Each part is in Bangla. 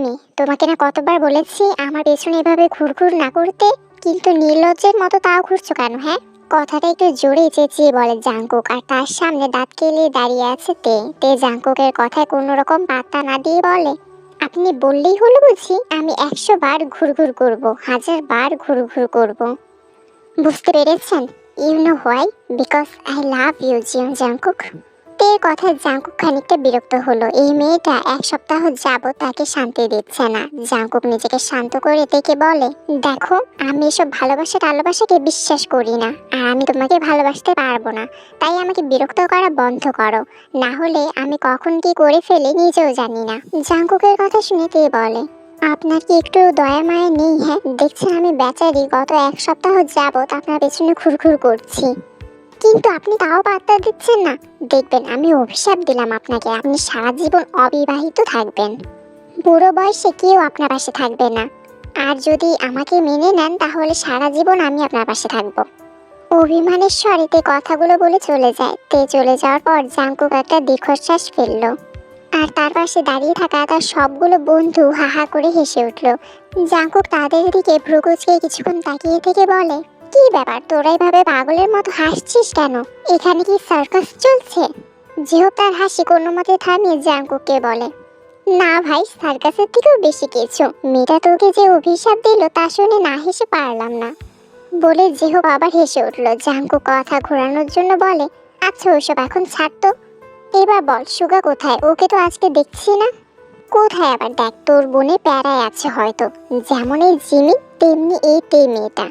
তুমি তোমাকে না কতবার বলেছি আমার পেছনে এভাবে ঘুরঘুর না করতে, কিন্তু নির্লজ্জের মতো তাও ঘুরছো কেন? হ্যাঁ, কথাটা একটু জোরে চেঁচিয়ে বলে জাংকুক, আর তার সামনে দাঁত কেলিয়ে দাঁড়িয়ে আছে তে। তে জাংকুকের কথায় কোনো রকম পাত্তা না দিয়ে বলে, আপনি বললেই হলো বুঝি? আমি 100 বার ঘুরঘুর করব, 1000 বার ঘুরঘুর করব। বুঝতে পেরেছেন? You know why? Because I love you Jeon Jungkook. তের কথায় জাংকুক খানিকটা বিরক্ত হলো। এই মেয়েটা 1 সপ্তাহ যাবত তাকে শান্তি দিচ্ছে না। জাংকুক নিজেকে শান্ত করে তেকে বলে, দেখো আমি এসব ভালোবাসাকে বিশ্বাস করি না, আর আমি তোমাকে ভালোবাসতে পারবো না। তাই আমাকে বিরক্ত করা বন্ধ করো, না হলে আমি কখন কি করে ফেলি নিজেও জানি না। জাংকুকের কথা শুনে তে বলে, আপনার কি একটু দয়া মায়া নেই? হ্যাঁ, দেখছেন আমি বেচারি গত 1 সপ্তাহ যাবত আপনার পেছনে ঘুরঘুর করছি, কিন্তু আপনি তাও পাত্তা দিচ্ছেন না। দেখবেন আমি অভিশাপ দিলাম আপনাকে, আপনি সারা জীবন অবিবাহিত থাকবেন। বুড়ো বয়সে কেউ আপনার পাশে থাকবে না, আর যদি আমাকে মেনে নেন তাহলে সারা জীবন আমি আপনার পাশে থাকবো। অভিমানের স্বরে তে কথাগুলো বলে চলে যায়। তে চলে যাওয়ার পর জাংকুক একটা দীর্ঘশ্বাস ফেলল, আর তার পাশে দাঁড়িয়ে থাকা তার সবগুলো বন্ধু হাহা করে হেসে উঠল। জাংকুক তাদের দিকে ভ্রুকুচকে কিছুক্ষণ তাকিয়ে থেকে বলে, কি ব্যাপার, তোরা এভাবে পাগলের মতো হাসছিস কেন? এখানে কি সার্কাস চলছে? জিহো তার হাসি কোনো মতে থামিয়ে জাংকুককে বলে, না ভাই, সার্কাসের থেকেও বেশি কিছু। মেয়েটা তোকে যে অভিশাপ দিল তা শুনে না হেসে পারলাম না, বলে জিহো আবার হেসে উঠল। জাংকুক কথা ঘোরানোর জন্য বলে, আচ্ছা ওসব এখন ছাড় তো, এবার বল সুগা কোথায়? ওকে তো আজকে দেখছি না। কোথায় আবার? দেখ, তোর বোনে প্যারায় আছে হয়তো। যেমন এই জিমি, তেমনি এই তে মেয়েটা।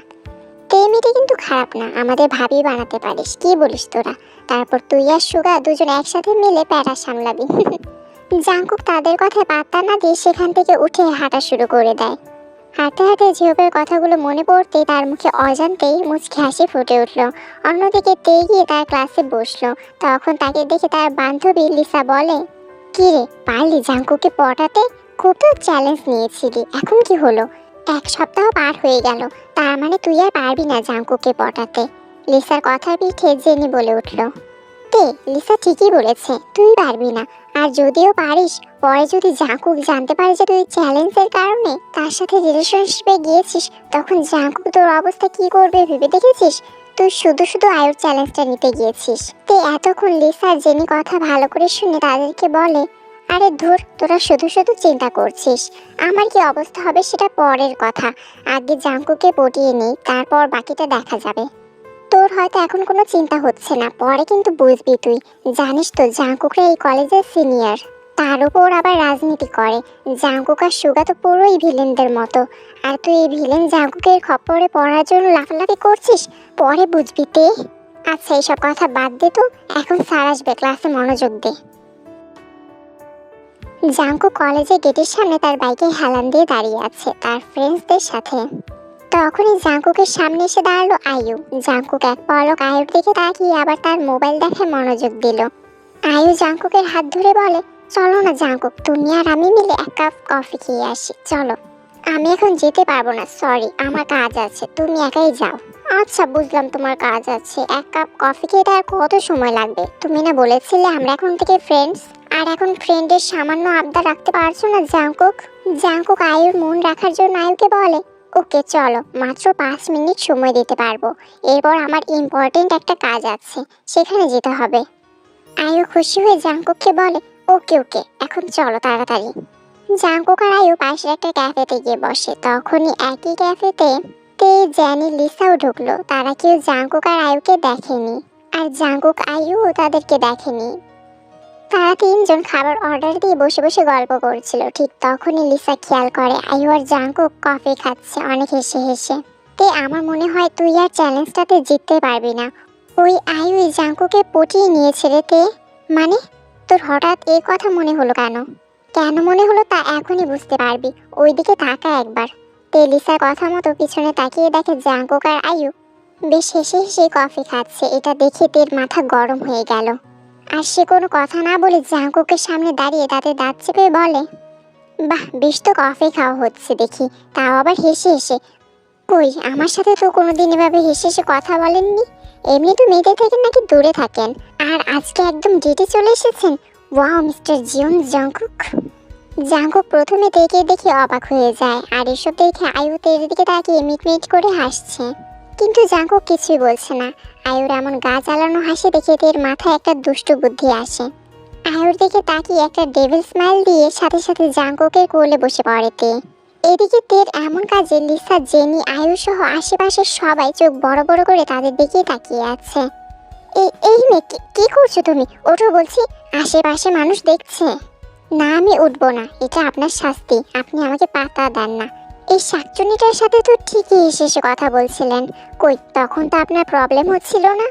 তে মেয়েটা কিন্তু খারাপ না, আমাদের ভাবি বানাতে পারিস। কি বলিস তোরা? তারপর তুই আর সুগা দুজন একসাথে মিলে প্যারা সামলাবি। জাংকুক তাদের কথায় পাত্তা না দিয়ে সেখান থেকে উঠে হাঁটা শুরু করে দেয়। হাঁটতে হাঁটতে জিহোপের কথাগুলো মনে পড়তে তার মুখে অজান্তেই মুচকি হাসি ফুটে উঠল। অন্যদিকে তে গিয়ে তার ক্লাসে বসলো। তখন তাকে দেখে তার বান্ধবী লিসা বলে, কি রে, পারলি জাংকুকে পটাতে? খুব তো চ্যালেঞ্জ নিয়েছিলি, এখন কি হলো? 1 সপ্তাহ পার হয়ে গেল, তার মানে তুই আর পারবি না জাংকুকে পটাতে? লিসার কথার পিঠে জেনি বলে উঠল, তে লিসা ঠিকই বলেছে, তুই পারবি না। আর যদিও পারিস, পরে যদি জাংকুক জানতে পারে যে তুই চ্যালেঞ্জের কারণে তার সাথে রিলেশনশিপে গিয়েছিস, তখন জাংকুক তোর অবস্থা কি করবে ভেবে দেখেছিস? তুই শুধু শুধু আয়ুর চ্যালেঞ্জটা নিতে গিয়েছিস। তে এতক্ষণ লিসা জেনি কথা ভালো করে শুনে তাদেরকে বলে, আরে ধুর, তোরা শুধু শুধু চিন্তা করছিস, আমার কি অবস্থা হবে সেটা পরের কথা। আগে জাংকুকে পটিয়ে নিই, তারপর বাকিটা দেখা যাবে। তোর হয়তো এখন কোনো চিন্তা হচ্ছে না, পরে কিন্তু বুঝবি তুই। জানিস তো জাংকুকরা এই কলেজের সিনিয়র, তার উপর আবার রাজনীতি করে। জাংকুক আর সুগা তো পুরোই ভিলেনদের মতো, আর তুই এই ভিলেন জাংকুকের খপ্পরে পড়ার জন্য লাফালাফি করছিস, পরে বুঝবি তে। আচ্ছা এইসব কথা বাদ দে তো, এখন স্যার আসবে, ক্লাসে মনোযোগ দে। জাংকুক কলেজের গেটের সামনে তার বাইকে হেলান দিয়ে দাঁড়িয়ে আছে তার ফ্রেন্ডসদের সাথে। তখনই জাংকুকের সামনে এসে দাঁড়ালো আয়ু। জাংকুক এক পলক আয়ুর দিকে তাকিয়ে আবার তার মোবাইল দেখায় মনোযোগ দিল। আয়ু জাংকুকের হাত ধরে বলে, চলো না জাংকুক, তুমি আর আমি মিলে 1 কাপ কফি খেয়ে আসি, চলো। আমি এখন যেতে পারবো না, সরি, আমার কাজ আছে, তুমি একাই যাও। আচ্ছা বুঝলাম তোমার কাজ আছে, 1 কাপ কফি খেতে আর কত সময় লাগবে? তুমি না বলেছিলে আমরা এখন থেকে ফ্রেন্ডস, আর এখন ফ্রেন্ডের সামান্য আবদার রাখতে পারছো না জাংকুক? জাংকুক আয়ুর মন রাখার জন্য আয়ুকে বলে, ওকে চলো, মাত্র 5 মিনিট সময় দিতে পারবো, এরপর আমার ইম্পর্টেন্ট একটা কাজ আছে, সেখানে যেতে হবে। আয়ু খুশি হয়ে জাংকুককে বলে, ওকে ওকে, এখন চলো তাড়াতাড়ি। জাংকুক আর আয়ু পাশের একটা ক্যাফেতে গিয়ে বসে। তখনই একই ক্যাফেতে তে, জ্যানি, লিসাও ঢুকলো। তারা কেউ জাংকুক আর আয়ুকে দেখেনি, আর জাংকুক আয়ু তাদেরকে দেখেনি। তারা 3 জন খাবার অর্ডার দিয়ে বসে বসে গল্প করছিল। ঠিক তখনই লিসা খেয়াল করে আয়ু আর জাংকুক কফি খাচ্ছে অনেক হেসে হেসে। তে আমার মনে হয় তুই আর চ্যালেঞ্জটাতে জিততে পারবি না, ওই আয়ু জাংকুকে পটিয়ে নিয়েছে রে তে। মানে তোর হঠাৎ এই কথা মনে হলো কেন? কেন মনে হলো তা এখনই বুঝতে পারবি, ওইদিকে তাকা একবার। তে লিসার কথা মতো পিছনে তাকিয়ে দেখে জাংকুক আর আয়ু বেশ হেসে হেসে কফি খাচ্ছে। এটা দেখে তের মাথা গরম হয়ে গেল, আর সে কোনো কথা না বলে জাংকুকের সামনে দাঁড়িয়ে তাতে দাঁত চেপে বলে, বাহ, বেশ তো কফি খাওয়া হচ্ছে দেখি, তাও আবার হেসে হেসে। কই, আমার সাথে তো কোনোদিন এভাবে হেসে হেসে কথা বলেননি। এমনি তো মেয়েদের থেকে নাকি দূরে থাকেন, আর আজকে একদম ডেটে চলে এসেছেন। Wow mister Jeon Jungkook. Jungkook প্রথমে তেকে দেখে অবাক হয়ে যায়, আর এসব দেখে আয়ু তের দিকে তাকিয়ে মিটমিট করে হাসছে। কিন্তু জাঙ্কুক কিছুই বলছে না। আয়ুর এমন গা জ্বালানো হাসি দেখে তের মাথায় একটা দুষ্টু বুদ্ধি আসে। আয়ুর দিকে তাকিয়ে একটা ডেভিল স্মাইল দিয়ে সাথে সাথে জাঙ্কুকের কোলে বসে পড়ে তে। এদিকে তের এমন কাজে লিসা, জেনি, আয়ু সহ আশেপাশের সবাই চোখ বড় বড় করে তাদের দিকেই তাকিয়ে আছে। এই মেয়ে, কি করছো তুমি? ওঠো বলছি, আশেপাশে মানুষ দেখছে। না, আমি উঠবো না, এটা আপনার শাস্তি। আপনি আমাকে পাত্তা দেন না। এই শাকচুনিটার সাথে তো ঠিকই এসে কথা বলছিলেন। কই, তখন তো আপনার প্রবলেম হচ্ছিল না।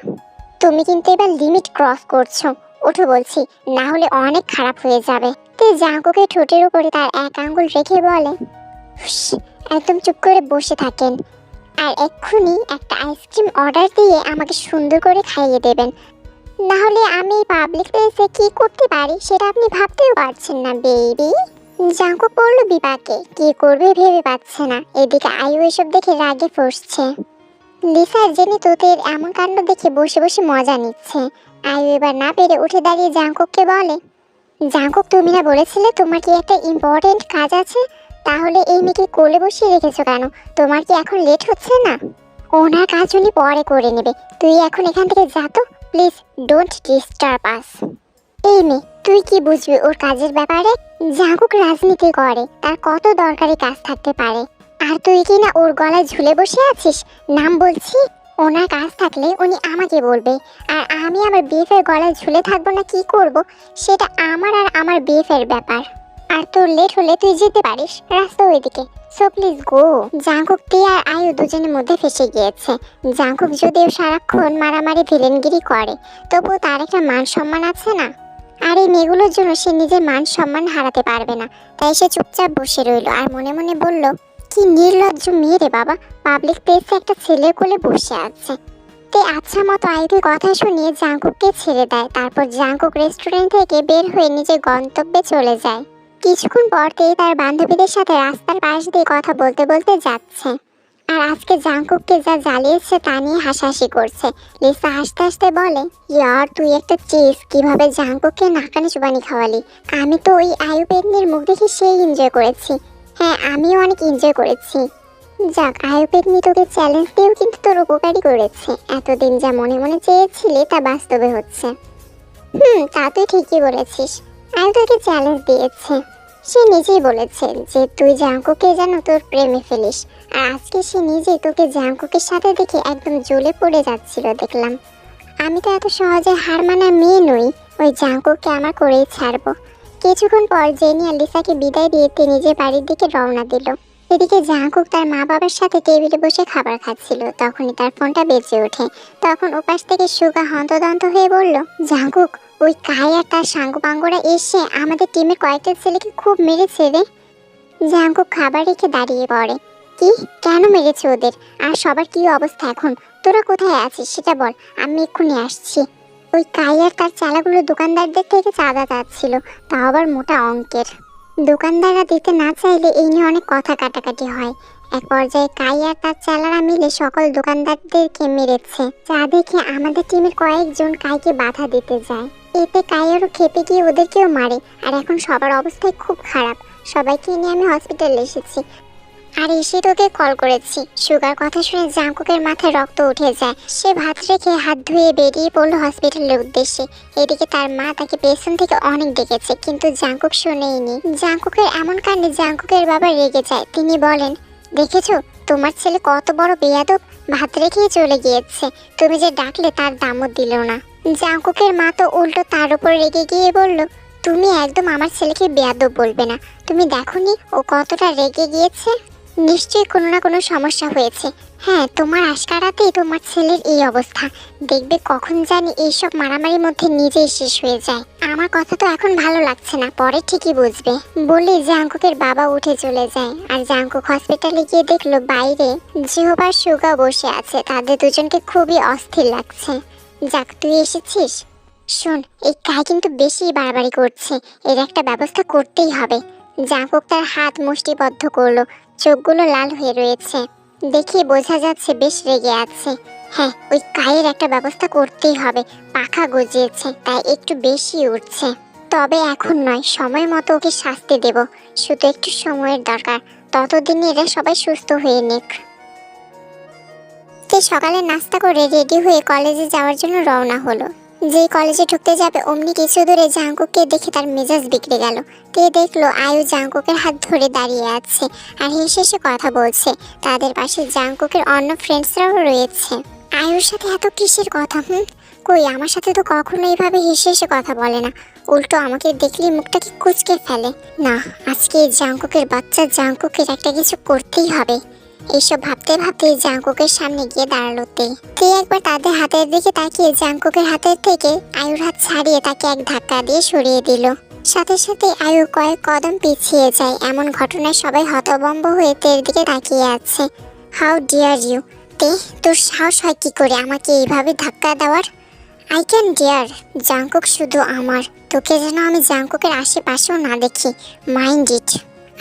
তুমি কিন্তু এবার লিমিট ক্রস করছো। ওঠো বলছি, না হলে অনেক খারাপ হয়ে যাবে। তে জাঙ্কুকে ঠোঁটের উপরে তার এক আঙ্গুল রেখে বলে, একদম চুপ করে বসে থাকেন, আর এক্ষুনি একটা আইসক্রিম অর্ডার দিয়ে আমাকে সুন্দর করে খাইয়ে দেবেন। না হলে আমি পাবলিক প্লেসে কি করতে পারি সেটা আপনি ভাবতেও পারছেন না বেবি। জাঙ্কুক পড়লো বিপাকে, কি করবে ভেবে পাচ্ছে না। এদিকে আয়ু এসব দেখে রাগে ফুঁসছে। লিসা আর জেনি তোদের এমন কাণ্ড দেখে বসে বসে মজা নিচ্ছে। আয়ু এবার না পেরে উঠে দাঁড়িয়ে জাঙ্কুককে বলে, জাঙ্কুক, তুমি না বলেছিলে তোমার কি একটা ইম্পর্টেন্ট কাজ আছে? তাহলে এই মেয়েকে কোলে বসিয়ে রেখেছো কেন? তোমার কি এখন লেট হচ্ছে না? ওনার কাজ উনি পরে করে নেবে। তুই এখন এখান থেকে যা তো, প্লিজ ডোন্ট ডিস্টার্ব আস। এই মেয়ে, তুই কি বুঝবি ওর কাজের ব্যাপারে? জাঙ্কুক রাজনীতি করে, তার কত দরকারি কাজ থাকতে পারে। আর তুই কি না ওর গলায় ঝুলে বসে আছিস? নাম বলছি। ওনার কাজ থাকলে উনি আমাকে বলবে, আর আমি আমার বিএফের গলায় ঝুলে থাকবো না কি করব, সেটা আমার আর আমার বিএফের ব্যাপার। আর তোর লেট হলে তুই যেতে পারিস, রাস্তা ওইদিকে। So please go. জাঙ্কুক, তে আর আয়ু দুজনের মধ্যে ফেসে গিয়েছে। জাঙ্কুক যদিও সারাক্ষণ মারামারি ভিলেনগিরি করে, তবুও তার একটা মান সম্মান আছে না। আর এই মেয়েগুলোর জন্য সে নিজের মান সম্মান হারাতে পারবে না। তাই সে চুপচাপ বসে রইল আর মনে মনে বলল, কি নির্লজ্জ মেয়ে রে বাবা, পাবলিক প্লেসে একটা ছেলের কোলে বসে আছে। তে আচ্ছা মতো আয়ুকে কথা শুনিয়ে জাঙ্কুককে ছেড়ে দেয়। তারপর জাঙ্কুক রেস্টুরেন্ট থেকে বের হয়ে নিজের গন্তব্যে চলে যায়। কিছুক্ষণ পর তেই তার বান্ধবীদের সাথে রাস্তার পাশ দিয়ে কথা বলতে বলতে যাচ্ছে। আর আজকে জাঙ্কুককে যা জ্বালিয়েছে তা নিয়ে হাসাহাসি করছে। লিসা হাসতে হাসতে বলে, ইয়ার তুই একটা চিজ, কিভাবে জাঙ্কুককে নাকানে চুবানি খাওয়ালি। আমি তো ওই আয়ু পেতনির মুখ দেখে সেই এনজয় করেছি। হ্যাঁ, আমিও অনেক এনজয় করেছি। যাক, আয়ু পেতনি তোকে চ্যালেঞ্জ দিয়েও কিন্তু তোর উপকারই করেছে। এতদিন যা মনে মনে চেয়েছিলি তা বাস্তবে হচ্ছে। তা তুই ঠিকই বলেছিস। আয়ু তোকে চ্যালেঞ্জ দিয়েছে। সে নিজেই বলেছে যে তুই জাঙ্কুকে যেন তোর প্রেমে ফেলিস। আর আজকে সে নিজেই তোকে জাঙ্কুকের সাথে দেখে একদম জ্বলে পড়ে যাচ্ছিল দেখলাম। আমি তো এত সহজে হার মানা মেয়ে নই। ওই জাঙ্কুককে আমার করেই ছাড়বো। কিছুক্ষণ পর জেনি আর লিসাকে বিদায় দিয়ে নিজের বাড়ির দিকে রওনা দিল। এদিকে জাঙ্কুক তার মা বাবার সাথে টেবিলে বসে খাবার খাচ্ছিল। তখনই তার ফোনটা বেজে ওঠে। তখন ওপাশ থেকে সুগা হন্তদন্ত হয়ে বলল, জাঙ্কুক, ওই কাই আর তার সাঙ্গপাঙ্গরা এসে আমাদের টিমের কয়েকটা ছেলেকে খুব মেরেছে রে। জাঙ্কুক খাবার রেখে দাঁড়িয়ে পড়ে। কি, কেন মেরেছে ওদের? আর সবার কি অবস্থা এখন? তোরা কোথায় আছিস সেটা বল, আমি এক্ষুনি আসছি। ওই কাই আর তার চালাগুলো দোকানদারদের থেকে চাঁদা চাচ্ছিল, তাও আবার মোটা অঙ্কের। দোকানদাররা দিতে না চাইলে এই নিয়ে অনেক কথা কাটাকাটি হয়। এক পর্যায়ে কাই আর তার চালারা মিলে সকল দোকানদারদেরকে মেরেছে। যা দেখে আমাদের টিমের কয়েকজন কাইকে বাধা দিতে যায়। এতে কাই আরও খেপে গিয়ে ওদেরকেও মারে। আর এখন সবার অবস্থায় খুব খারাপ। সবাইকে নিয়ে আমি হসপিটালে এসেছি। আর এসে তোকে কল করেছি। সুগার কথা শুনে জাঙ্কুকের মাথায় রক্ত উঠে যায়। সে ভাত রেখে হাত ধুয়ে বেরিয়ে পড়ল হসপিটালের উদ্দেশ্যে। এদিকে তার মা তাকে পেছন থেকে অনেক ডেকেছে, কিন্তু জাঙ্কুক শুনেইনি। জাঙ্কুকের এমন কাণ্ডে জাঙ্কুকের বাবা রেগে যায়। তিনি বলেন, দেখেছো তোমার ছেলে কত বড় বেয়াদব, ভাত রেখেই চলে গিয়েছে। তুমি যে ডাকলে তার দামও দিল না। জাঙ্কুকের মা তো উল্টো তার উপর রেগে গিয়ে বলল, তুমি একদম আমার ছেলেকে বেয়াদব বলবে না। তুমি দেখোনি ও কতটা রেগে গিয়েছে? নিশ্চয়ই কোনো না কোনো সমস্যা হয়েছে। হ্যাঁ, তোমার আশকারাতেই তোমার ছেলের এই অবস্থা। দেখবে কখন জানি এইসব মারামারির মধ্যে নিজেই শেষ হয়ে যায়। আমার কথা তো এখন ভালো লাগছে না, পরে ঠিকই বুঝবে। বলে জাঙ্কুকের বাবা উঠে চলে যায়। আর জাঙ্কুক হসপিটালে গিয়ে দেখলো বাইরে জিহবার সুগা বসে আছে। তাদের দুজনকে খুবই অস্থির লাগছে। যাক, তুই এসেছিস। শোন, এই কাজ কিন্তু বেশি বাড়াবাড়ি করছে, এর একটা ব্যবস্থা করতেই হবে। জাঙ্কুক তার হাত মুষ্টিবদ্ধ করলো। চোখগুলো লাল হয়ে রয়েছে, দেখে বোঝা যাচ্ছে বেশ রেগে আছে। হ্যাঁ, ওই কায়ের একটা ব্যবস্থা করতেই হবে। পাখা গজিয়েছে, তাই একটু বেশি উঠছে। তবে এখন নয়, সময় মতো ওকে শাস্তি দেব। শুধু একটু সময়ের দরকার, ততদিন এরা সবাই সুস্থ হয়ে নিক। তে সকালে নাস্তা করে রেডি হয়ে কলেজে যাওয়ার জন্য রওনা হলো। যেই কলেজে ঢুকতে যাবে অমনি কিছু দূরে জাঙ্কুককে দেখে তার মেজাজ বিগড়ে গেল। তে দেখলো আয়ু জাঙ্কুকের হাত ধরে দাঁড়িয়ে আছে আর হেসে হেসে কথা বলছে। তাদের পাশে জাঙ্কুকের অন্য ফ্রেন্ডসরাও রয়েছে। আয়ুর সাথে এত কিসের কথা? কই, আমার সাথে তো কখনো এইভাবে হেসে হেসে কথা বলে না। উল্টো আমাকে দেখলেই মুখটাকে কুঁচকে ফেলে। না, আজকে জাঙ্কুকের বাচ্চা জাঙ্কুকের একটা কিছু করতেই হবে। এইসব ভাবতে ভাবতে জাঙ্কুকের সামনে গিয়ে দাঁড়ালো তে একবার তাদের হাতের দিকে তাকিয়ে জাঙ্কুকের হাতের থেকে আয়ুর হাত ছাড়িয়ে তাকে এক ধাক্কা দিয়ে সরিয়ে দিল। সাথে সাথে আয়ু কয়েক কদম পিছিয়ে যায়। এমন ঘটনায় সবাই হতভম্ব হয়ে তের দিকে তাকিয়ে আছে। How dare you! তে, তোর সাহস হয় কি করে আমাকে এইভাবে ধাক্কা দেওয়ার? I can deer. জাঙ্কুক শুধু আমার, তোকে যেন আমি জাঙ্কুকের আশেপাশেও না দেখি। Mind it.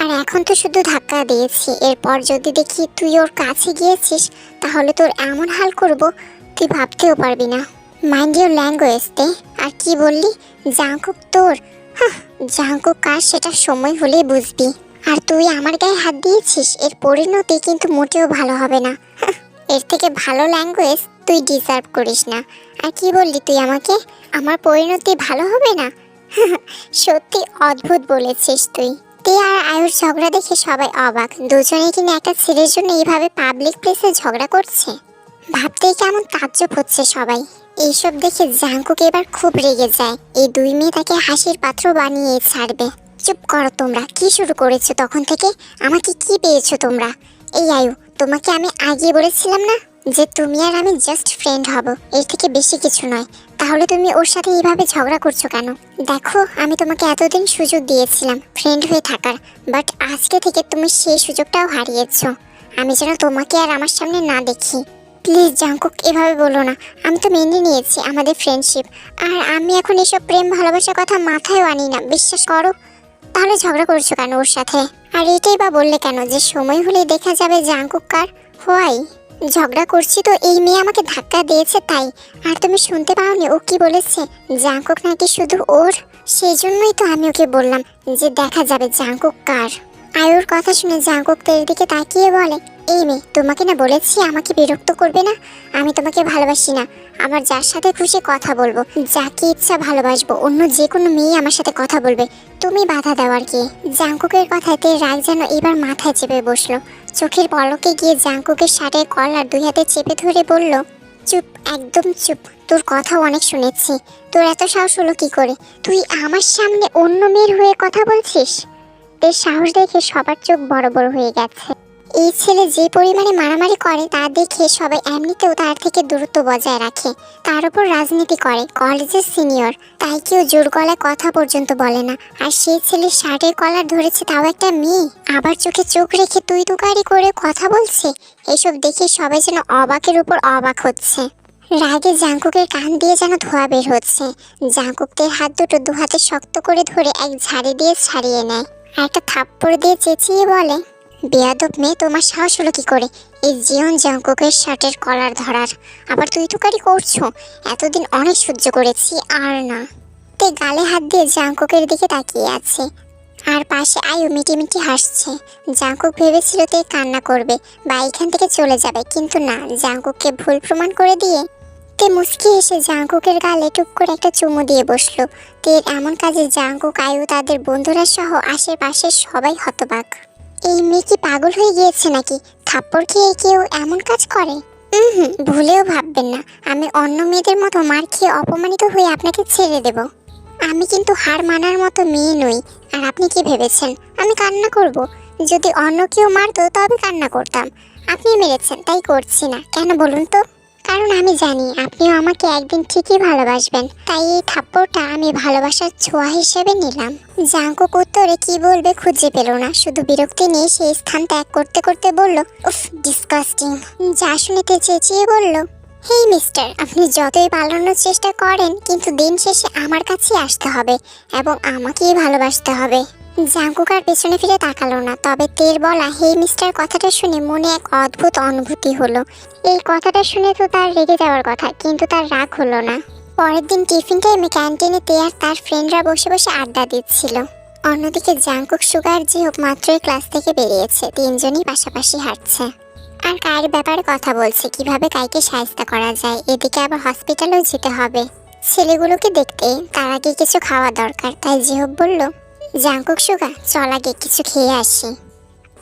আর এখন তো শুধু ধাক্কা দিয়েছি, এরপর যদি দেখি তুই ওর কাছে গিয়েছিস তাহলে তোর এমন হাল করব তুই ভাবতেও পারবি না। মাইন্ড ইউর ল্যাঙ্গুয়েজ তে। আর কি বললি? জাঙ্কুক তোর? জাঙ্কুক কার সেটা সময় হলেই বুঝবি। আর তুই আমার গায়ে হাত দিয়েছিস, এর পরিণতি কিন্তু মোটেও ভালো হবে না। এর থেকে ভালো ল্যাঙ্গুয়েজ তুই ডিজার্ভ করিস না। আর কি বললি তুই আমাকে? আমার পরিণতি ভালো হবে না? সত্যি অদ্ভুত বলেছিস তুই। তে আর আয়ুর ঝগড়া দেখে সবাই অবাক। দুজনে কিনা একটা ছেলের জন্য এইভাবে পাবলিক প্লেসে ঝগড়া করছে। ভাবতেই কেমন তাজ্জব হচ্ছে সবাই। এইসব দেখে জাঙ্কুক এবার খুব রেগে যায়। এই দুই মেয়ে তাকে হাসির পাত্র বানিয়ে ছাড়বে। চুপ করো তোমরা, কি শুরু করেছো তখন থেকে? আমাকে কি পেয়েছো তোমরা? এই আয়ু, তোমাকে আমি আগে বলেছিলাম না যে তুমি আর আমি জাস্ট ফ্রেন্ড হব, এর থেকে বেশি কিছু নয়। তাহলে তুমি ওর সাথে এইভাবে ঝগড়া করছো কেন? দেখো, আমি তোমাকে এতদিন সুযোগ দিয়েছিলাম ফ্রেন্ড হয়ে থাকার, বাট আজকে থেকে তুমি সেই সুযোগটাও হারিয়েছো। আমি যেন তোমাকে আর আমার সামনে না দেখি। প্লিজ জাঙ্কুক, এভাবে বলো না। আমি তো মেনে নিয়েছি আমাদের ফ্রেন্ডশিপ, আর আমি এখন এসব প্রেম ভালোবাসার কথা মাথায় আনি না, বিশ্বাস করো। তাহলে ঝগড়া করছো কেন ওর সাথে? আর এটাই বা বললে কেন যে সময় হলেই দেখা যাবে জাঙ্কুক কার? হোয়াই? ঝগড়া করছি তো এই মেয়ে আমাকে ধাক্কা দিয়েছে তাই। আর তুমি শুনতে পাওনি ও কি বলেছে? জাঙ্কুক নাকি শুধু ওর। সেই জন্যই তো আমি ওকে বললাম যে দেখা যাবে জাঙ্কুক কার। আয়ুর কথা শুনে জাঙ্কুক তের দিকে তাকিয়ে বলে, এই মেয়ে, তোমাকে না বলেছি আমাকে বিরক্ত করবে না? আমি তোমাকে ভালোবাসি না। আমার যার সাথে খুশি কথা বলবো, যাকে ইচ্ছা ভালোবাসবো, অন্য যে কোনো মেয়ে আমার সাথে কথা বলবে। তুমি বাধা দেওয়ার কি? জাঙ্কুকের কথায় তের রাগ যেন এবার মাথায় চেপে বসলো। চোখের পলকে গিয়ে জাঙ্কুকের শার্টের কলার দুই হাতে চেপে ধরে বলল, চুপ, একদম চুপ। তোর কথা অনেক শুনেছি। তোর এত সাহস হলো কি করে? তুই আমার সামনে অন্য মেয়ের হয়ে কথা বলছিস? এর সাহস দেখে সবার চোখ বড় বড় হয়ে গেছে। এই ছেলে যে পরিমাণে মারামারি করে তা দেখে সবাই এমনিতেও তার থেকে দূরত্ব বজায় রাখে। তার উপর রাজনীতি করে, কলেজের সিনিয়র, তাই কেউ জোর গলায় কথা পর্যন্ত বলে না। আর সেই ছেলের শার্টের কলার ধরেছে, তাও একটা মেয়ে, আবার চোখে চোখ রেখে তুই তুকারি করে কথা বলছে। এসব দেখে সবাই যেন অবাকের উপর অবাক হচ্ছে। রাগে জাঙ্কুকের কান দিয়ে যেন ধোঁয়া বের হচ্ছে। জাঙ্কুকদের হাত দুটো দু হাতে শক্ত করে ধরে এক ঝাড়ি দিয়ে ছাড়িয়ে নেয়। আর একটা থাপ্পড় দিয়ে চেঁচিয়ে বলে, বেয়াদব মেয়ে, তোমার সাহস হলো কি করে এই জিয়ন জাঙ্কুকের শার্টের কলার ধরার? আবার তুই তুকারি করছো? এতদিন অনেক সহ্য করেছি, আর না। তে গালে হাত দিয়ে জাঙ্কুকের দিকে তাকিয়ে আছে, আর পাশে আয়ু মিটিমিটি হাসছে। জাঙ্কুক ভেবেছিল তে কান্না করবে বা এখান থেকে চলে যাবে, কিন্তু না, জাঙ্কুককে ভুল প্রমাণ করে দিয়ে তে মুচকি এসে জাঙ্কুকের গালে টুপ করে একটা চুমু দিয়ে বসলো। তের এমন কাজে জাঙ্কুক, আয়ু, তাদের বন্ধুরা সহ আশেপাশের সবাই হতবাক। এই মেয়ে কি পাগল হয়ে গিয়েছে নাকি? থাপ্পড় খেয়ে কেউ এমন কাজ করে? ভুলেও ভাববেন না আমি অন্য মেয়েদের মতো মার খেয়ে অপমানিত হয়ে আপনাকে ছেড়ে দেব। আমি কিন্তু হার মানার মতো মেয়ে নই। আর আপনি কি ভেবেছেন আমি কান্না করব? যদি অন্য কেউ মারতো তবে কান্না করতাম। আপনি মেরেছেন তাই করছি না। কেন বলুন তো? কারণ আমি জানি আপনিও আমাকে একদিন ঠিকই ভালোবাসবেন, তাই এই থাপ্পড়টা আমি ভালোবাসার ছোঁয়া হিসেবে নিলাম। জাঙ্কুক উত্তরে কি বলবে খুঁজে পেল না, শুধু বিরক্তি নিয়ে সেই স্থান ত্যাগ করতে করতে বলল, উফ, ডিসকাস্টিং। যা শুনেতে চেঁচিয়ে বলল, হেই মিস্টার, আপনি যতই পালানোর চেষ্টা করেন কিন্তু দিন শেষে আমার কাছেই আসতে হবে এবং আমাকেই ভালোবাসতে হবে। জাঙ্কুক আর পেছনে ফিরে তাকালো না, তবে তের বলা হেই মিস্টার কথাটা শুনে মনে এক অদ্ভুত অনুভূতি হলো। এই কথাটা শুনে তো তার রেগে যাওয়ার কথা, কিন্তু তার রাগ হলো না। পরের দিন টিফিন টাইমে ক্যান্টিনে তে আর তার ফ্রেন্ডরা বসে বসে আড্ডা দিচ্ছিল। অন্যদিকে জাংকুক, সুগার, জিহোপ মাত্রই ক্লাস থেকে বেরিয়েছে। তিনজনই পাশাপাশি হাঁটছে আর কায়ের ব্যাপারে কথা বলছে, কিভাবে কাইকে সাহায্য করা যায়। এদিকে আবার হসপিটালেও যেতে হবে ছেলেগুলোকে দেখতে, তার আগে কিছু খাওয়া দরকার। তাই জিহোপ বলল, জাংকুক, সুগা, চল আগে কিছু খেয়ে আসি।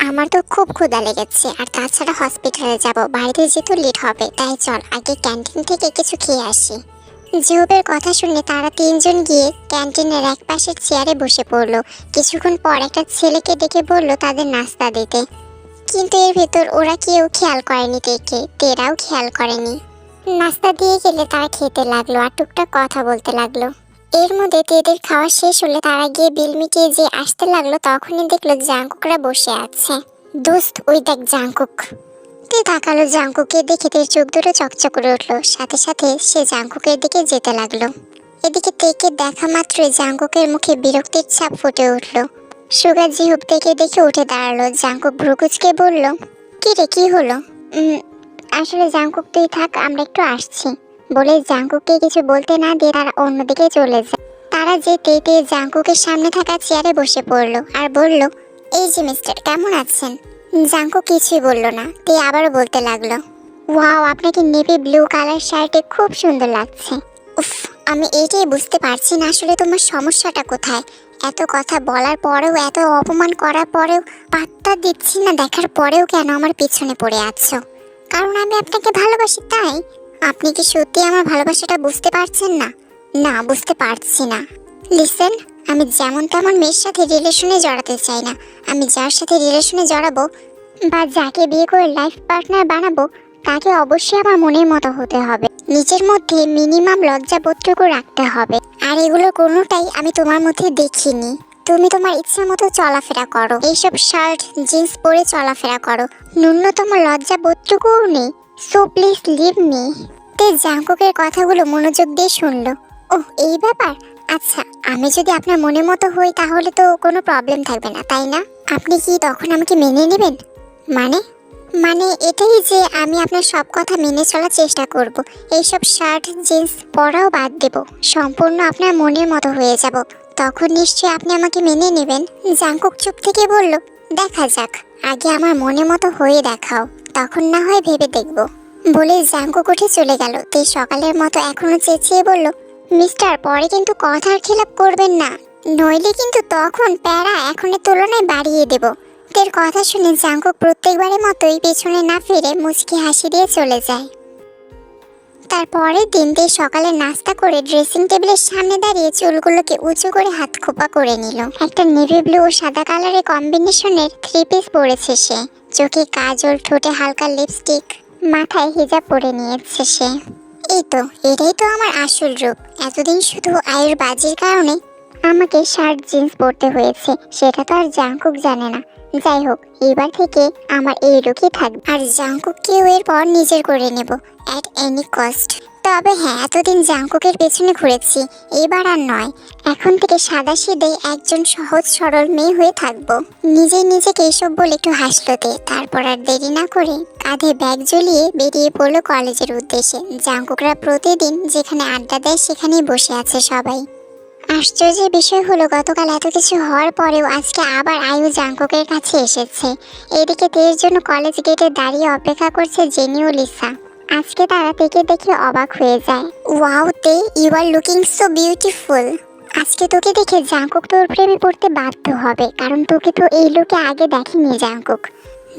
আমার তো খুব ক্ষুধা লেগেছে, আর তাছাড়া হসপিটালে যাব, বাড়িতে যেতে লেট হবে। তাই চল আগে ক্যান্টিন থেকে কিছু খেয়ে আসি। জিহোপের কথা শুনে তারা তিনজন গিয়ে ক্যান্টিনের এক পাশের চেয়ারে বসে পড়লো। কিছুক্ষণ পর একটা ছেলেকে ডেকে বলল তাদের নাস্তা দিতে, কিন্তু এর ভেতর ওরা কেউ খেয়াল করেনি তেকে, তেরাও খেয়াল করেনি। নাস্তা দিয়ে গেলে তারা খেতে লাগলো আর টুকটাক কথা বলতে লাগলো। এর মধ্যে তেদের খাওয়া শেষ হলে তারা গিয়ে বিল মিটিয়ে যে আসতে লাগলো, তখনই দেখলো জাংকুকরা বসে আছে। দোস্ত, ওই দেখ জাংকুক। তে তাকালো জাংকুকে দেখে, তের চোখ দুটো চকচক করে উঠলো। সাথে সাথে সে জাংকুকের দিকে যেতে লাগলো। এদিকে তেকে দেখা মাত্রই জাংকুকের মুখে বিরক্তির ছাপ ফুটে উঠলো। সুগা, জিহুপ তেকে দেখে উঠে দাঁড়ালো। জাংকুক ভ্রুকুচকে বলল, কি রে, কি হলো? আসলে জাংকুক তুই থাক, আমরা একটু আসছি, বলে জাংকুককে কিছু বলতে না দিয়ে তারা অন্যদিকে চলে যায়। তারা যেতে জাংকুকের সামনে থাকা চেয়ারে বসে পড়লো আর বলল, এই যে মিস্টার, কেমন আছেন? জাংকুক কিছুই বলল না। তে আবারও বলতে লাগলো, ওয়াও, আপনাকে নেভি ব্লু কালার শার্টে খুব সুন্দর লাগছে। উফ, আমি এইটাই বুঝতে পারছি না আসলে তোমার সমস্যাটা কোথায়। এত কথা বলার পরেও, এত অপমান করার পরেও, পাত্তা দিচ্ছি না দেখার পরেও কেন আমার পিছনে পড়ে আছো? কারণ আমি আপনাকে ভালোবাসি তাই? আপনি কি সত্যি আমার ভালোবাসাটা বুঝতে পারছেন না? না, বুঝতে পারছি না। লিসেন, আমি যেমন তেমন মেয়ের সাথে রিলেশনে জড়াতে চাই না। আমি যার সাথে রিলেশনে জড়াবো বা যাকে বিয়ে করে লাইফ পার্টনার বানাবো, তাকে অবশ্যই আমার মনের মতো হতে হবে। নিজের মধ্যে মিনিমাম লজ্জাবোধটুকু রাখতে হবে। আর এগুলো কোনোটাই আমি তোমার মধ্যে দেখিনি। তুমি তোমার ইচ্ছা মতো চলাফেরা করো, এইসব শার্ট জিন্স পরে চলাফেরা করো, ন্যূনতম লজ্জাবোধটুকুও নেই। So please leave me. Tae জাংকুকের কথাগুলো মনোযোগ দিয়ে শুনলো। ওহ, এই ব্যাপার। আচ্ছা, আমি যদি আপনার মনের মতো হই তাহলে তো কোনো প্রবলেম থাকবে না, তাই না? আপনি কি তখন আমাকে মেনে নেবেন? মানে মানে এটাই যে আমি আপনার সব কথা মেনে চলার চেষ্টা করব। এইসব শার্ট জিন্স পরাও বাদ দেব, সম্পূর্ণ আপনার মনের মতো হয়ে যাব। তখন নিশ্চয়ই আপনি আমাকে মেনে নেবেন। জাংকুক চুপ থেকে বলল, দেখা যাক, আগে আমার মনের মতো হয়ে দেখাও, তখন না হয় ভেবে দেখব। বলে জাংকুক উঠে চলে গেল। তে সকালের মতো এখনো চেঁচিয়ে বলল, মিস্টার, পরে কিন্তু কথার খেলাপ করবেন না, নইলে কিন্তু তখন প্যারা এখনের তুলনায় বাড়িয়ে দেব। তের কথা শুনে জাংকুক প্রত্যেকবারের মতোই পেছনে না ফিরে মুচকি হাসি দিয়ে চলে যায়। তারপরের দিন তে সকালে নাস্তা করে ড্রেসিং টেবিলের সামনে দাঁড়িয়ে চুলগুলোকে উঁচু করে হাত খোপা করে নিল। একটা নেভি ব্লু ও সাদা কালারের কম্বিনেশনের 3 পিস পরেছে সে। চোখে কাজল, ঠোঁটে হালকা লিপস্টিক, মাথায় হিজাব পরে নিয়েছে সে। এই তো, এটাই তো আমার আসল রূপ। এতদিন শুধু আয়ের বাজির কারণে আমাকে শার্ট জিন্স পরতে হয়েছে, সেটা তো আর জাংকুক জানে না। যাই হোক, এবার থেকে আমার এই লুকই থাকবে, আর জাংকুককেও এরপর নিজের করে নেব অ্যাট এনি কস্ট। তবে হ্যাঁ, এতদিন জাংকুকের পেছনে ঘুরেছি, এবার আর নয়। এখন থেকে সাদাসিধে একজন সহজ সরল মেয়ে হয়ে থাকবো। নিজেকে এসব বলে একটু হাসলো তে। তারপর আর দেরি না করে কাঁধে ব্যাগ ঝুলিয়ে বেরিয়ে পড়লো কলেজের উদ্দেশ্যে। জাংকুকরা প্রতিদিন যেখানে আড্ডা দেয় সেখানেই বসে আছে সবাই। আশ্চর্যের বিষয় হলো, গতকাল এত কিছু হওয়ার পরেও আজকে আবার আয়ু জাংকুকের কাছে এসেছে। এদিকে তের জন্য কলেজ গেটে দাঁড়িয়ে অপেক্ষা করছে জেনি ও লিসা। আজকে তারা তেকে দেখে অবাক হয়ে যায়। Wow Tae, you are looking so beautiful. আজকে তোকে দেখে জাংকুক তোর প্রেমে পড়তে বাধ্য হবে, কারণ তোকে তো এই লুকে আগে দেখেনি জাংকুক।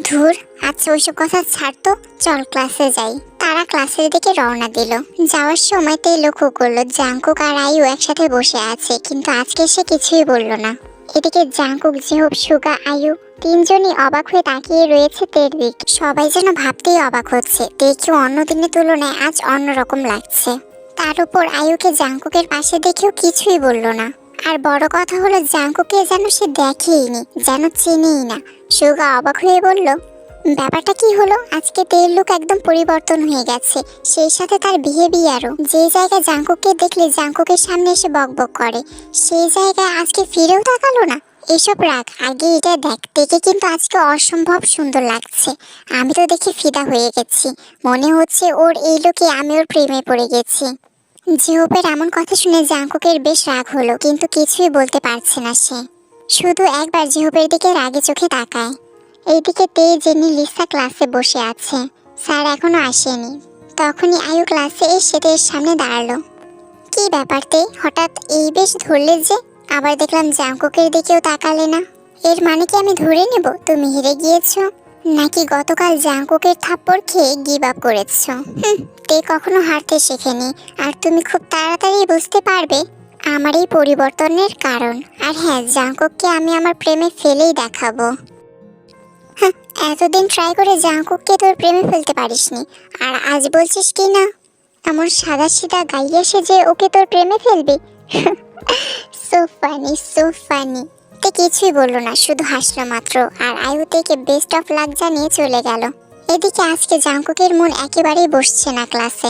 ধুর, আচ্ছা ওইসব কথা ছাড় তো, চল ক্লাসে যাই। তারা ক্লাসের দিকে রওনা দিল। যাওয়ার সময় তে লক্ষ্য করলো জাংকুক আর আয়ু একসাথে বসে আছে, কিন্তু আজকে সে কিছুই বলল না। এদিকে জাংকুক, জিহুপ, সুগা, আয়ু তিনজনই অবাক হয়ে তাকিয়ে রয়েছে তের দিক। সবাই যেন ভাবতেই অবাক হচ্ছে, তেকে অন্য দিনের তুলনায় আজ অন্যরকম লাগছে। তার উপর আয়ুকে জাংকুকের পাশে দেখেও কিছুই বলল না। আর বড় কথা হলো, জাংকুকে যেন সে দেখেইনি, যেন চেনেই না। সুগা অবাক হয়ে বলল, ব্যাপারটা কি হলো? আজকে তের লুক একদম পরিবর্তন হয়ে গেছে, সেই সাথে তার বিহেভিয়ারও। যে জায়গায় জাংকুককে দেখলে জাংকুকের সামনে এসে বকবক করে, সেই জায়গায় আজকে ফিরেও তাকালো না। এসব রাখ, আগে এটা দেখ, তেকে কিন্তু আজকে অসম্ভব সুন্দর লাগছে। আমি তো দেখে ফিদা হয়ে গেছি, মনে হচ্ছে ওর এই লুকে আমি ওর প্রেমে পড়ে গেছি। জিহোপের এমন কথা শুনে জাংকুকের বেশ রাগ হলো, কিন্তু কিছুই বলতে পারছে না সে। শুধু একবার জিহোপের দিকে রাগে চোখে তাকায়। এইদিকে তে, জেনি, লিসা ক্লাসে বসে আছে। স্যার এখনো আসেনি। তখনই আয়ু ক্লাসে এসে তের সামনে দাঁড়ালো। কি ব্যাপার তে, হঠাৎ এই বেশ ধরলে যে? আবার দেখলাম জাংকুকের দিকেও তাকালে না। এর মানে কি আমি ধরে নেব তুমি হেরে গিয়েছো, নাকি গতকাল জাংকুকের থাপ্পড় খেয়ে গিভ আপ করেছো? তে কখনো হারতে শেখেনি, আর তুমি খুব তাড়াতাড়ি বুঝতে পারবে আমার এই পরিবর্তনের কারণ। আর হ্যাঁ, জাংকুককে আমি আমার প্রেমে ফেলেই দেখাবো। এতদিন ট্রাই করে জাংকুককে তোর প্রেমে ফেলতে পারিসনি, আর আজ বলছিস কি না এমন সাদা সিধা গাইয়া সেজে ওকে তোর প্রেমে ফেলবি? So funny, so funny. তে কিছুই বললো না, শুধু হাসলো মাত্র। আর আয়ু থেকে বেস্ট অফ লাক জানিয়ে চলে গেল। এদিকে আজকে জাংকুকের মন একেবারেই বসছে না ক্লাসে।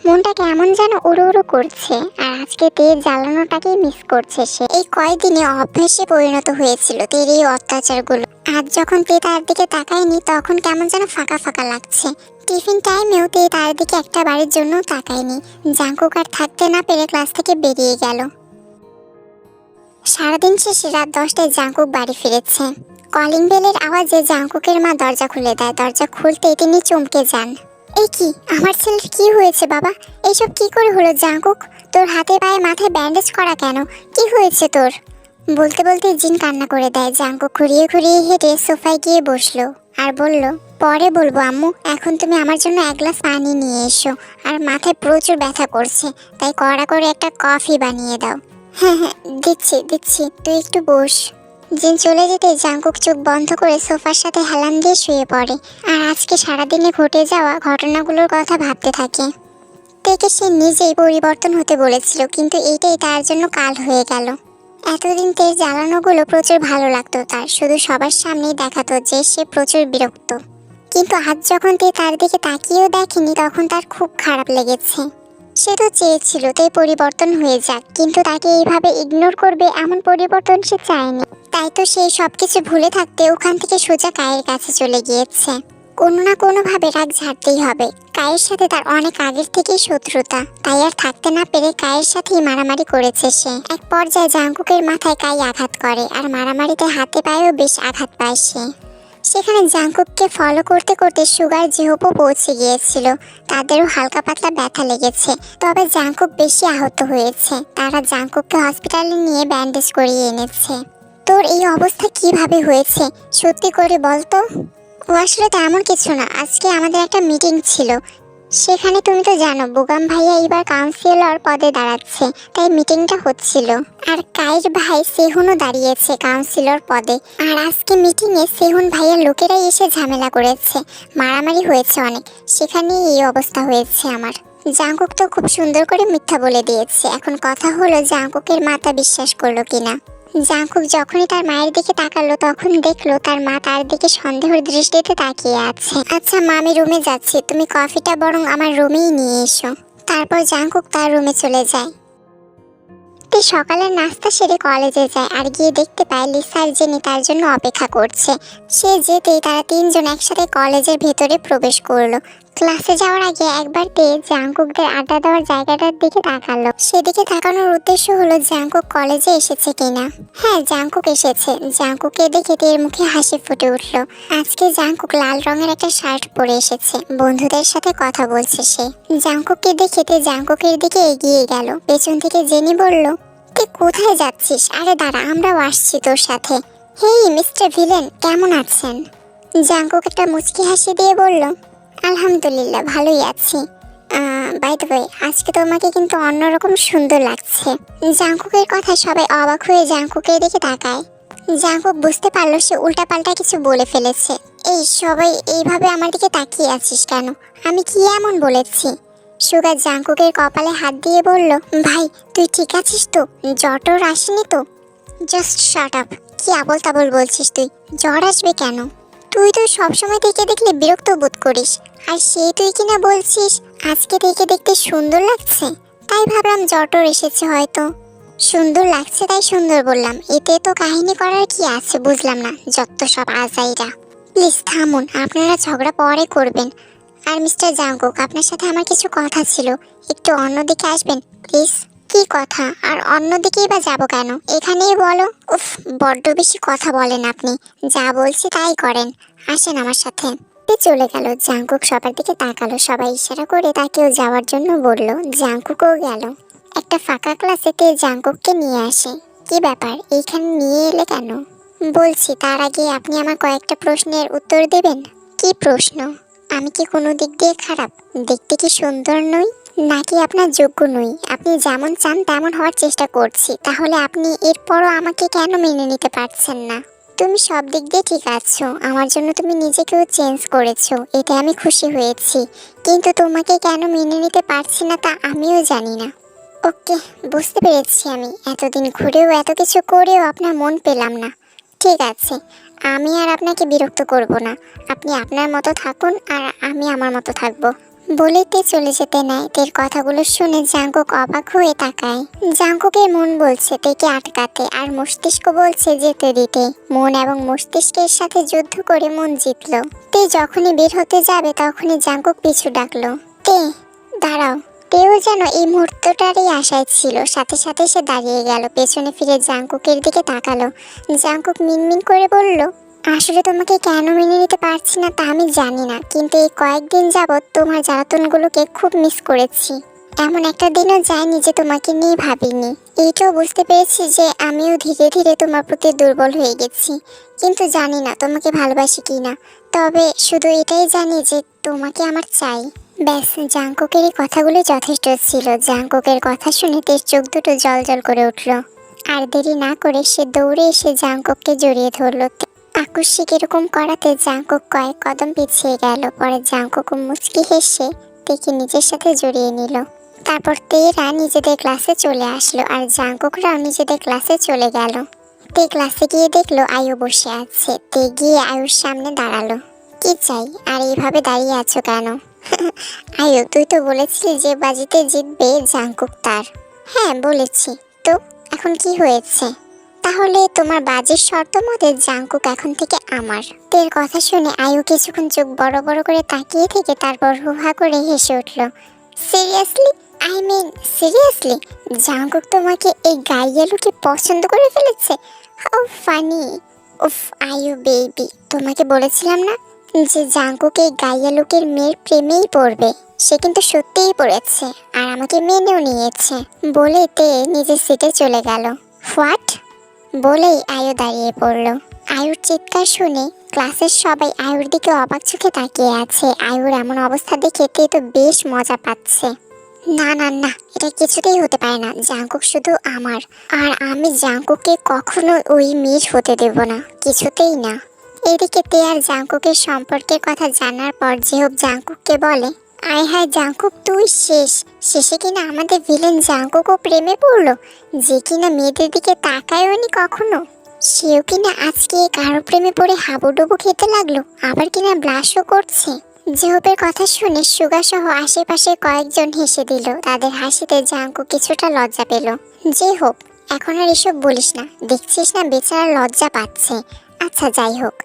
মনটা কেমন যেন উড়ো উড়ো করছে, আর আজকে তের জ্বালানোটাকেই মিস করছে সে। এই কয়েকদিনে অভ্যাসে পরিণত হয়েছিল তের এই অত্যাচারগুলো। আজ যখন তে তার দিকে তাকায়নি, তখন কেমন যেন ফাঁকা ফাঁকা লাগছে। টিফিন টাইমেও তে তার দিকে একটা বাড়ির জন্য তাকায়নি। জাংকুক আর থাকতে না পেরে ক্লাস থেকে বেরিয়ে গেল। সারাদিন শেষে রাত 10টায় জাংকুক বাড়ি ফিরেছে। কলিং বেলের আওয়াজে জাংকুকের মা দরজা খুলে দেয়। দরজা খুলতেই তিনি চমকে যান। এই কি, আমার ছেলের কি হয়েছে বাবা? এইসব কি করে হলো জাংকুক? তোর হাতে পায়ে মাথায় ব্যান্ডেজ করা কেন? কি হয়েছে তোর? বলতে বলতে জিন কান্না করে দেয়। জাংকুক ঘুরিয়ে ঘুরিয়ে হেঁটে সোফায় গিয়ে বসলো আর বলল, পরে বলবো আম্মু, এখন তুমি আমার জন্য এক গ্লাস পানি নিয়ে এসো। আর মাথায় প্রচুর ব্যথা করছে, তাই কড়া করে একটা কফি বানিয়ে দাও। হ্যাঁ হ্যাঁ, দিচ্ছি দিচ্ছি, তুই একটু বস। জিন চলে যেতে জাংকুক চোখ বন্ধ করে সোফার সাথে হেলান দিয়ে শুয়ে পড়ে। আর আজকে সারাদিনে ঘটে যাওয়া ঘটনাগুলোর কথা ভাবতে থাকে। থেকে সে নিজেই পরিবর্তন হতে বলেছিল, কিন্তু এইটাই তার জন্য কাল হয়ে গেল। এতদিন তের জ্বালানোগুলো প্রচুর ভালো লাগতো তার, শুধু সবার সামনেই দেখাতো যে সে প্রচুর বিরক্ত। কিন্তু আজ যখন তে তার দিকে তাকিয়েও দেখেনি, তখন তার খুব খারাপ লেগেছে। সে তো চেয়েছিল তে পরিবর্তন হয়ে যাক, কিন্তু তাকে এইভাবে ইগনোর করবে এমন পরিবর্তন সে চায়নি। তাই তো সে সবকিছু ভুলে থাকতে ওখান থেকে সোজা কায়ের কাছে চলে গিয়েছে। কোনো না কোনোভাবে রাগ ঝাড়তেই হবে। কায়ের সাথে তার অনেক আগের থেকেই শত্রুতা, তাই আর থাকতে না পেরে কায়ের সাথেই মারামারি করেছে সে। এক পর্যায়ে জাংকুকের মাথায় কাই আঘাত করে, আর মারামারিতে হাতে পায়েও বেশ আঘাত পায় সে। সেখানে জাংকুককে ফলো করতে করতে সুগার জিহোপও পৌঁছে গিয়েছিল। তাদেরও হালকা পাতলা ব্যথা লেগেছে, তবে জাংকুক বেশি আহত হয়েছে। তারা জাংকুককে হসপিটালে নিয়ে ব্যান্ডেজ করিয়ে এনেছে। তোর এই অবস্থা কিভাবে হয়েছে সত্যি করে বলতো? ও আসলে তেমন কিছু না, আজকে আমাদের একটা মিটিং ছিল, সেখানে তুমি তো জানো বুগাম ভাইয়া এবার কাউন্সিলর পদে দাঁড়াচ্ছে, তাই মিটিংটা হচ্ছিল। আর কায়ের ভাই সেহুনও দাঁড়িয়েছে কাউন্সিলর পদে। আর আজকে মিটিংয়ে সেহুন ভাইয়ের লোকেরাই এসে ঝামেলা করেছে, মারামারি হয়েছে অনেক, সেখানেই এই অবস্থা হয়েছে আমার। জাংকুক তো খুব সুন্দর করে মিথ্যা বলে দিয়েছে। এখন কথা হলো জাংকুকের মাতা বিশ্বাস করলো কিনা। জাংকুক যখনই তার মায়ের দিকে তাকালো, তখন দেখলো তার মা তার দিকে সন্দেহের দৃষ্টিতে তাকিয়ে আছে। আচ্ছা মা, আমি রুমে যাচ্ছি, তুমি কফিটা বরং আমার রুমেই নিয়ে এসো। তারপর জাংকুক তার রুমে চলে যায়। সকালের নাস্তা সেরে কলেজে যায়, আর গিয়ে দেখতে পায় লিসা আর জেনি তার জন্য অপেক্ষা করছে। সে যেতেই তারা তিনজন একসাথে কলেজের ভেতরে প্রবেশ করলো। ক্লাসে যাওয়ার আগে একবার তে জাংকুকদের আড্ডা দেওয়ার জায়গাটার দিকে তাকালো। সেদিকে তাকানোর উদ্দেশ্য হলো জাংকুক কলেজে এসেছে কিনা। হ্যাঁ, জাংকুক এসেছে। জাংকুককে দেখে তের মুখে হাসি ফুটে উঠলো। আজকে জাংকুক লাল রঙের একটা শার্ট পরে এসেছে, বন্ধুদের সাথে কথা বলছে সে। জাংকুককে দেখে তে জাংকুকের দিকে এগিয়ে গেল। পেছন থেকে জেনি বলল, তুই কোথায় যাচ্ছিস? আরে দাঁড়া, আমরাও আসছি তোর সাথে। হেই মিস্টার ভিলেন, কেমন আছেন? জাংকুক একটা মুচকি হাসি দিয়ে বলল, আলহামদুলিল্লাহ ভালোই আছি। বাই দ্য ওয়ে, আজকে তোমাকে কিন্তু অন্যরকম সুন্দর লাগছে। জাংকুকের কথা সবাই অবাক হয়ে জাংকুকের দিকে তাকায়। জাংকুক বুঝতে পারলো সে উল্টাপাল্টা কিছু বলে ফেলেছে। এই সবাই এইভাবে আমার দিকে তাকিয়ে আছিস কেন? আমি কি এমন বলেছি? সুগার জাংকুকের কপালে হাত দিয়ে বলল, ভাই তুই ঠিক আছিস তো? জ্বর টর আসেনি তো? জাস্ট শাট আপ, কি আবল তাবল বলছিস তুই? জ্বর আসবে কেন? তুই তো সবসময় থেকে দেখলে বিরক্ত বোধ করিস, আর সেই তুই কিনা বলছিস আজকে থেকে দেখতে সুন্দর লাগছে, তাই ভাবলাম জ্বর টর এসেছে হয়তো। সুন্দর লাগছে তাই সুন্দর বললাম, এতে তো কাহিনী করার কি আছে বুঝলাম না, যত সব আজাইরা। প্লিজ থামুন, আপনারা ঝগড়া পরে করবেন। আর মিস্টার জাঙ্কুক, আপনার সাথে আমার কিছু কথা ছিল, একটু অন্যদিকে আসবেন প্লিজ। কি কথা? আর অন্যদিকেই বা যাবো কেন? এখানেই বলো। উফ, বড্ড বেশি কথা বলেন আপনি। যা বলছি তাই করেন। আসেন আমার সাথে। চলে গেল। জাঙ্কুক সবার দিকে তাকালো, সবাই ইশারা করে তাকেও যাওয়ার জন্য বলল। জাঙ্কুকও গেল। একটা ফাঁকা ক্লাসে তে জাঙ্কুককে নিয়ে আসে। কি ব্যাপার, এইখানে নিয়ে এলে কেন? বলছি, তার আগে আপনি আমার কয়েকটা প্রশ্নের উত্তর দেবেন। কি প্রশ্ন? আমি কি কোনো দিক দিয়ে খারাপ? দেখতে কি সুন্দর নই? নাকি আপনার যোগ্য নই? আপনি যেমন চান তেমন হওয়ার চেষ্টা করছি, তাহলে আপনি এরপরও আমাকে কেন মেনে নিতে পারছেন না? তুমি সব দিক দিয়ে ঠিক আছো, আমার জন্য তুমি নিজেকেও চেঞ্জ করেছো, এতে আমি খুশি হয়েছি। কিন্তু তোমাকে কেন মেনে নিতে পারছি না তা আমিও জানি না। ওকে, বুঝতে পেরেছি আমি। এতদিন ঘুরেও এত কিছু করেও আপনার মন পেলাম না। ঠিক আছে, আমি আর আপনাকে বিরক্ত করব না। আপনি আপনার মতো থাকুন আর আমি আমার মতো থাকবো। বলে তে চলে যেতে নেয়। তের কথাগুলো শুনে জাঙ্কুক অবাক হয়ে তাকায়। জাঙ্কুকের মন বলছে তেকে আটকাতে, আর মস্তিষ্ক বলছে যেতে দিতে। মন এবং মস্তিষ্কের সাথে যুদ্ধ করে মন জিতলো। তে যখনই বের হতে যাবে তখনই জাঙ্কুক পিছু ডাকলো। তে, দাঁড়াও। তেও যেন এই মুহূর্তটারই আশায় ছিল। সাথে সাথে সে দাঁড়িয়ে গেল, পেছনে ফিরে জাঙ্কুকের দিকে তাকালো। জাঙ্কুক মিনমিন করে বলল, আসলে তোমাকে কেন মেনে নিতে পারছি না তা আমি জানি না, কিন্তু এই কয়েকদিন যাবৎ তোমার জ্বালাতনগুলোকে খুব মিস করেছি। এমন একটা দিনও যায়নি যে তোমাকে নিয়ে ভাবিনি। এইটাও বুঝতে পেরেছি যে আমিও ধীরে ধীরে তোমার প্রতি দুর্বল হয়ে গেছি, কিন্তু জানি না তোমাকে ভালোবাসি কিনা। তবে শুধু এটাই জানি যে তোমাকে আমার চাই। ব্যাস, জাঙ্কুকের এই কথাগুলো যথেষ্ট ছিল। জাঙ্কুকের কথা শুনে তের চোখ দুটো জল জল করে উঠল। আর দেরি না করে সে দৌড়ে এসে জাঙ্কুককে জড়িয়ে ধরল। আকস্মিক এরকম করাতে জাঙ্কুক কয়েক কদম পিছিয়ে গেল। পরে জাঙ্কুক মুচকি হেসে তেকে নিজের সাথে জড়িয়ে নিল। তারপর তেরা নিজেদের ক্লাসে চলে আসলো, আর জাঙ্কুকরাও নিজেদের ক্লাসে চলে গেল। তে ক্লাসে গিয়ে দেখলো আয়ু বসে আছে। তে গিয়ে আয়ুর সামনে দাঁড়ালো। কি চাই? আর এইভাবে দাঁড়িয়ে আছো কেন? আয়ু, তুই তো বলেছিলি যে বাজিতে জিতবে জাঙ্কুক তার। হ্যাঁ বলেছি তো, এখন কি হয়েছে? তাহলে তোমার বাজির শর্ত মতে জাঙ্কুক এখন থেকে আমার। তের কথা শুনে আয়ু কিছুক্ষণ চোখ বড় বড় করে তাকিয়ে থেকে তারপর হুহা করে হেসে উঠল। Seriously? I mean seriously? Jungkook তোমাকে এই গাইয়ালুকে পছন্দ করে ফেলেছে? How funny. উফ আয়ু বেবি, তোমাকে বলেছিলাম না যে জাঙ্কুক এই গাইয়ালুকের মেয়ের প্রেমেই পড়বে। সে কিন্তু সত্যিই পড়েছে, আর আমাকে মেনেও নিয়েছে। বলে তে নিজের সিটে চলে গেল। হোয়াট? বলেই আয়ু দাঁড়িয়ে পড়ল। আয়ুর চিৎকার শুনে ক্লাসের সবাই আয়ুর দিকে অবাক চোখে তাকিয়ে আছে। আয়ুর এমন অবস্থা দেখে তে তো বেশ মজা পাচ্ছে। না না না, এটা কিছুতেই হতে পারে না। জাঙ্কুক শুধু আমার, আর আমি জাঙ্কুককে কখনো ওই মেয়ের হতে দেব না, কিছুতেই না। এদিকে তে আর জাঙ্কুকের সম্পর্কের কথা জানার পর যেহব জাঙ্কুককে বলে, আয় হায় জাঙ্কুক, তুই শেষে কিনা আমাদের ভিলেন জাঙ্কুকও প্রেমে পড়লো, যে কিনা মেয়েদের দিকে তাকায়ওনি কখনো। সেও কিনা আজকে কারো প্রেমে পড়ে হাবুডুবু খেতে লাগলো, আবার কিনা ব্লাশও করছে। জেহবের কথা শুনে সুগা সহ আশেপাশে কয়েকজন হেসে দিল। তাদের হাসিতে জাঙ্কুক কিছুটা লজ্জা পেল। জেহব, এখন আর এসব বলিস না, দেখছিস না বেচারা লজ্জা পাচ্ছে। আচ্ছা যাই হোক,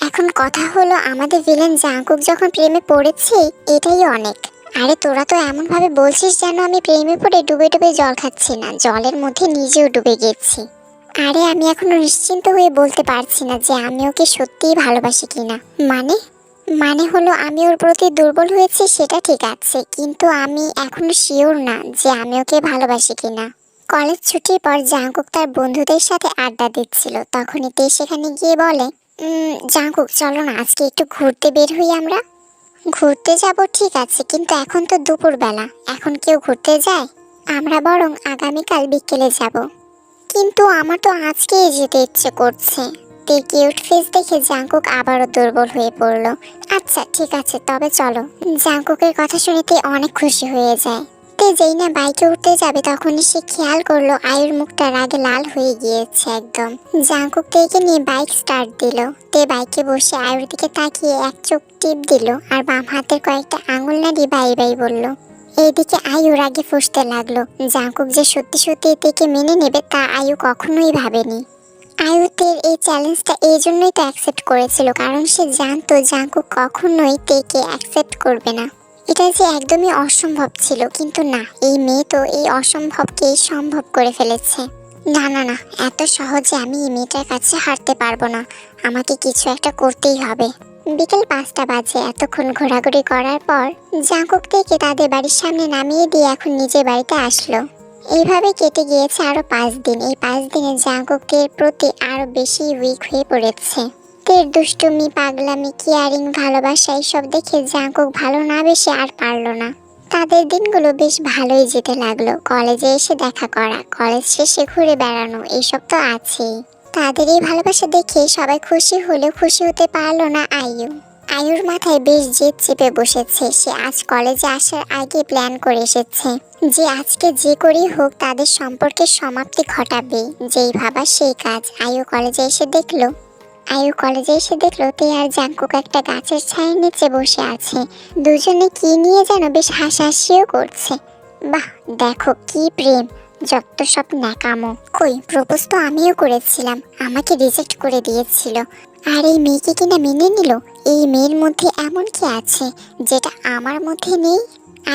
এখন কথা হলো আমাদের ভিলেন জাঙ্কুক যখন প্রেমে পড়েছে এটাই অনেক। আরে তোরা তো এমন ভাবে বলছিস যেন আমি প্রেমে পড়ে ডুবে ডুবে জল খাচ্ছি না, জলের মধ্যে নিজেও ডুবে গেছি। আরে আমি এখনো নিশ্চিন্ত হয়ে বলতে পারছি না যে আমি ওকে সত্যিই ভালোবাসি কিনা। মানে হলো আমি ওর প্রতি দুর্বল হয়েছি সেটা ঠিক আছে, কিন্তু আমি এখনো শিওর না যে আমি ওকে ভালোবাসি কিনা। কলেজ ছুটির পর জাঙ্কুক তার বন্ধুদের সাথে আড্ডা দিচ্ছিল, তখনই তে সেখানে গিয়ে বলে, জাঙ্কুক চলো না আজকে একটু ঘুরতে বের হই আমরা। ঘুরতে যাব ঠিক আছে, কিন্তু এখন তো দুপুরবেলা, এখন কেউ ঘুরতে যায়? আমরা বরং আগামীকাল বিকেলে যাব। কিন্তু আমার তো আজকেই যেতে ইচ্ছে করছে। তে কিউট ফেস দেখে জাঙ্কুক আবারও দুর্বল হয়ে পড়ল। আচ্ছা ঠিক আছে, তবে চলো। জাঙ্কুকের কথা শুনে তে অনেক খুশি হয়ে যায়। তে যেই না বাইকে উঠতে যাবে তখনই সে খেয়াল করলো আয়ুর মুখটা রাগে লাল হয়ে গিয়েছে একদম। জাঙ্কুক তেকে নিয়ে বাইক স্টার্ট দিল। তে বাইকে বসে আয়ুর দিকে তাকিয়ে এক চোখ টিপ দিল, আর বাম হাতের কয়েকটা আঙুল নাড়িয়ে বাই বাই বলল। এইদিকে আয়ু রাগে ফুঁসতে লাগলো। জাঙ্কুক যে সত্যি সত্যি তেকে মেনে নেবে তা আয়ু কখনোই ভাবেনি। আয়ুতের এই চ্যালেঞ্জটা এই জন্যই তো অ্যাকসেপ্ট করেছিল, কারণ সে জানতো জাঙ্কুক কখনোই তেকে অ্যাকসেপ্ট করবে না। এটা যে একদমই অসম্ভব ছিল, কিন্তু না, এই মেয়ে তো এই অসম্ভবকে সম্ভব করে ফেলেছে। না না না, এত সহজে আমি এই মেয়েটার কাছে হারতে পারবো না, আমাকে কিছু একটা করতেই হবে। বিকেল 5টা বাজে। এতক্ষণ ঘোরাঘুরি করার পর জাঙ্কুক থেকে তাদের বাড়ির সামনে নামিয়ে দিয়ে এখন নিজের বাড়িতে আসলো। এইভাবে কেটে গিয়েছে আরো 5 দিন। এই 5 দিনে জাঙ্কুকের প্রতি আরো বেশি উইক হয়ে পড়েছে। তের দুষ্টুমি, পাগলামি, কেয়ারিং, ভালোবাসা এইসব দেখে জাঙ্কুক ভালো না বেশি আর পারলো না। তাদের দিনগুলো বেশ ভালোই যেতে লাগলো। কলেজে এসে দেখা করা, কলেজ শেষে ঘুরে বেড়ানো, এইসব তো আছেই। তাদের এই ভালোবাসা দেখে সবাই খুশি হলেও খুশি হতে পারলো না আয়ু। আয়ুর মাথায় বেশ জেদ চেপে বসেছে। সে আজ কলেজে আসার আগে প্ল্যান করে এসেছে যে আজকে যে করেই হোক তাদের সম্পর্কের সমাপ্তি ঘটাবে। যেই ভাবা সেই কাজ। আয়ু কলেজে এসে দেখলো তে আর জাঙ্কুক একটা গাছের ছায়ের নিচে বসে আছে। দুজনে কি নিয়ে যেন বেশ হাসাহাসিও করছে। বাহ, দেখো কি প্রেম, যত সব ন্যাকামো। কই, প্রপোজ তো আমিও করেছিলাম, আমাকে রিজেক্ট করে দিয়েছিল। আর এই মেয়েকে কিনা মেনে নিল। এই মেয়ের মধ্যে এমন কি আছে যেটা আমার মধ্যে নেই?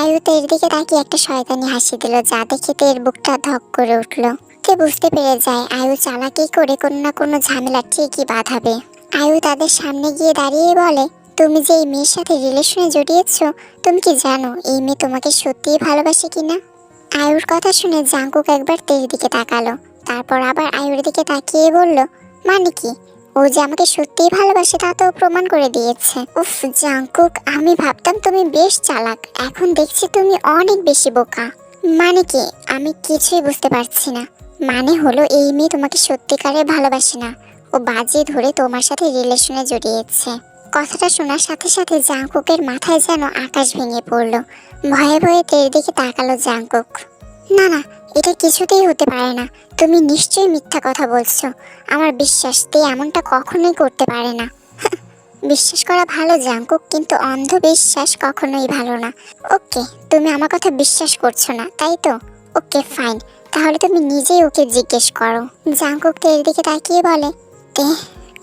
আয়ু তের দিকে তাকিয়ে একটা শয়তানি হাসি দিল, যা দেখে তের বুকটা ধক করে উঠলো। তে বুঝতে পেরে যায় আয়ু চালাকি করে কোনো না কোনো ঝামেলা ঠিকই বাঁধাবে। আয়ু তাদের সামনে গিয়ে দাঁড়িয়ে বলে, তুমি যে এই মেয়ের সাথে রিলেশনে জড়িয়েছ, তুমি কি জানো এই মেয়ে তোমাকে সত্যিই ভালোবাসে কিনা? আয়ুর কথা শুনে জাঙ্কুক একবার তের দিকে তাকালো, তারপর আবার আয়ুর দিকে তাকিয়ে বলল, মানে কি? ও যে আমাকে সত্যিই ভালোবাসে তা তো প্রমাণ করে দিয়েছে। উফ জাঙ্কুক, আমি ভাবতাম তুমি বেশ চালাক, এখন দেখছি তুমি অনেক বেশি বোকা। মানে কি? আমি কিছুই বুঝতে পারছি না। মানে হলো এই মেয়ে তোমাকে সত্যিকারে ভালোবাসে না, ও বাজি ধরে তোমার সাথে রিলেশনে জড়িয়েছে। কথাটা শোনার সাথে সাথে জাঙ্কুকের মাথায় যেন আকাশ ভেঙে পড়লো। ভয়ে ভয়ে তের দিকে তাকালো জাঙ্কুক। না না, এটা কিছুতেই হতে পারে না, তুমি নিশ্চয়ই মিথ্যা কথা বলছো। আমার বিশ্বাস তে এমনটা কখনোই করতে পারে না। বিশ্বাস করা ভালো জাঙ্কুক, কিন্তু অন্ধ বিশ্বাস কখনোই ভালো না। ওকে, তুমি আমার কথা বিশ্বাস করছো না তাই তো? ওকে ফাইন, তাহলে তুমি নিজেই ওকে জিজ্ঞেস করো। জাঙ্কুক তের দিকে তাকিয়ে বলে, তে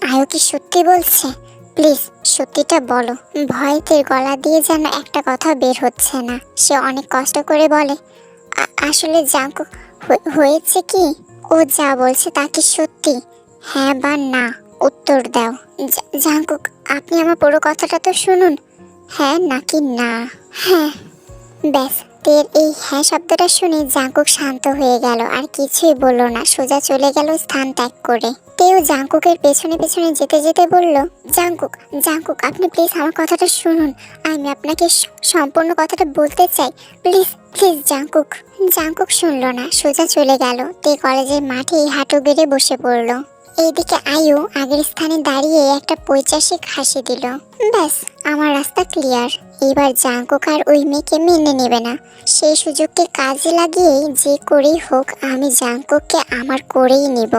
আয়ু কি সত্যি বলছে? প্লিজ সত্যিটা বলো। ভয়তে গলা দিয়ে যেন একটা কথা বের হচ্ছে না। সে অনেক কষ্ট করে বলে, আসলে জাঙ্কুক, হয়েছে কি, ও যা বলছে তা কি সত্যি? হ্যাঁ বা না উত্তর দাও। জাঙ্কুক, আপনি আমার পুরো কথাটা তো শুনুন। হ্যাঁ নাকি না? হ্যাঁ। ব্যাস, তের এই হ্যাঁ শব্দটা শুনে জাঙ্কুক শান্ত হয়ে গেল, আর কিছুই বলল না, সোজা চলে গেল স্থান ত্যাগ করে। তেও জাঙ্কুকের পেছনে পেছনে যেতে যেতে বলল, জাঙ্কুক জাঙ্কুক, আপনি প্লিজ আমার কথাটা শুনুন, আমি আপনাকে সম্পূর্ণ কথাটা বলতে চাই, প্লিজ প্লিজ জাঙ্কুক। জাঙ্কুক শুনল না, সোজা চলে গেল। তে কলেজের মাঠে হাঁটু গেড়ে বসে পড়ল। এইদিকে আয়ু আগের স্থানে দাঁড়িয়ে একটা পৈশাসিক হাসি দিল। ব্যাস, আমার রাস্তা ক্লিয়ার। এবার জাঙ্কুক আর ওই মেয়েকে মেনে নেবে না। সেই সুযোগকে কাজে লাগিয়েই যে করেই হোক আমি জাঙ্কুককে আমার করেই নিব।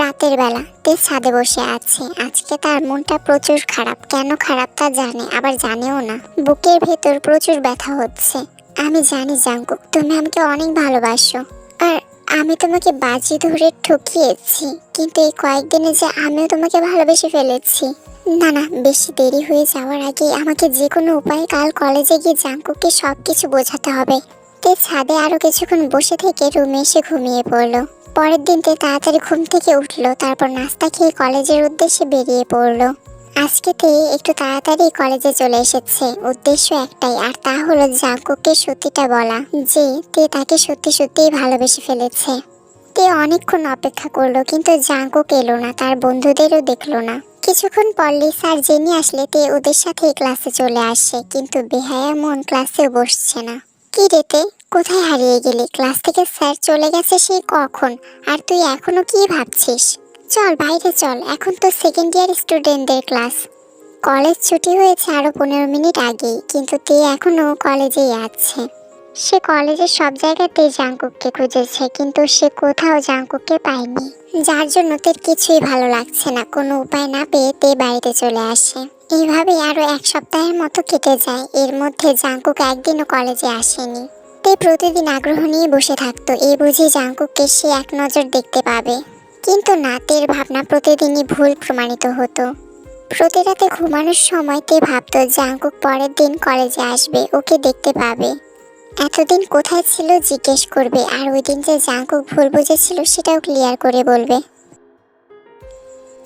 রাতের বেলা তে ছাদে বসে আছে। আজকে তার মনটা প্রচুর খারাপ। কেন খারাপ তা জানে, আবার জানেও না। বুকের ভেতর প্রচুর ব্যথা হচ্ছে। আমি জানি জাঙ্কুক, তুমি আমাকে অনেক ভালোবাসো, আর আমি তোমাকে বাজি ধরে ঠকিয়েছি, কিন্তু এই কয়েকদিনে যে আমিও তোমাকে ভালোবেসে ফেলেছি। না না, বেশি দেরি হয়ে যাওয়ার আগে আমাকে যে কোনো উপায়ে কাল কলেজে গিয়ে জাঙ্কুককে সবকিছু বোঝাতে হবে। তে ছাদে আরো কিছুক্ষণ বসে থেকে রুমে এসে ঘুমিয়ে পড়লো। পরের দিন তে তাড়াতাড়ি ঘুম থেকে উঠলো, তারপর নাস্তা খেয়ে কলেজের উদ্দেশ্যে বেরিয়ে পড়লো। আজকে তে একটু তাড়াতাড়ি কলেজে চলে এসেছে, উদ্দেশ্য একটাই, আর তা হলো জাঙ্কুককে সত্যিটা বলা, যে তে তাকে সত্যি সত্যিই ভালোবেসে ফেলেছে। তে অনেকক্ষণ অপেক্ষা করলো, কিন্তু জাঙ্কুক এলো না, তার বন্ধুদেরও দেখলো না। কিছুক্ষণ পর লিসা আর জেনি আসলে তে ওদের সাথে ক্লাসে চলে আসে, কিন্তু বেহায়া মন ক্লাসেও বসছে না। কি রে তে, কোথায় হারিয়ে গেলি? ক্লাস থেকে স্যার চলে গেছে সেই কখন, আর তুই এখনো কি ভাবছিস? চল বাইরে চল, এখন তো সেকেন্ড ইয়ার স্টুডেন্টদের ক্লাস। কলেজ ছুটি হয়েছে আরো 15 মিনিট আগেই, কিন্তু তে এখনো কলেজেই আছে। সে কলেজের সব জায়গাতেই জাঙ্কুককে খুঁজেছে, কিন্তু সে কোথাও জাঙ্কুককে পায়নি, যার জন্য তের কিছুই ভালো লাগছে না। কোনো উপায় না পেয়ে তে বাড়িতে চলে আসে। এইভাবে আরো 1 সপ্তাহের মতো কেটে যায়। এর মধ্যে জাঙ্কুক একদিনও কলেজে আসেনি। তে প্রতিদিন আগ্রহ নিয়ে বসে থাকতো, এই বুঝি জাঙ্কুককে সে এক নজর দেখতে পাবে। কিন্তু না, তের ভাবনা প্রতিদিনই ভুল প্রমাণিত হতো। প্রতি রাতে ঘুমানোর সময় তে ভাবতো জাংকুক পরের দিন কলেজে আসবে, ওকে দেখতে পাবে। এতদিন কোথায় ছিল জিজ্ঞেস করবে, আর ওই দিন যে জাংকুক ভুল বুঝেছিল সেটাও ক্লিয়ার করে বলবে।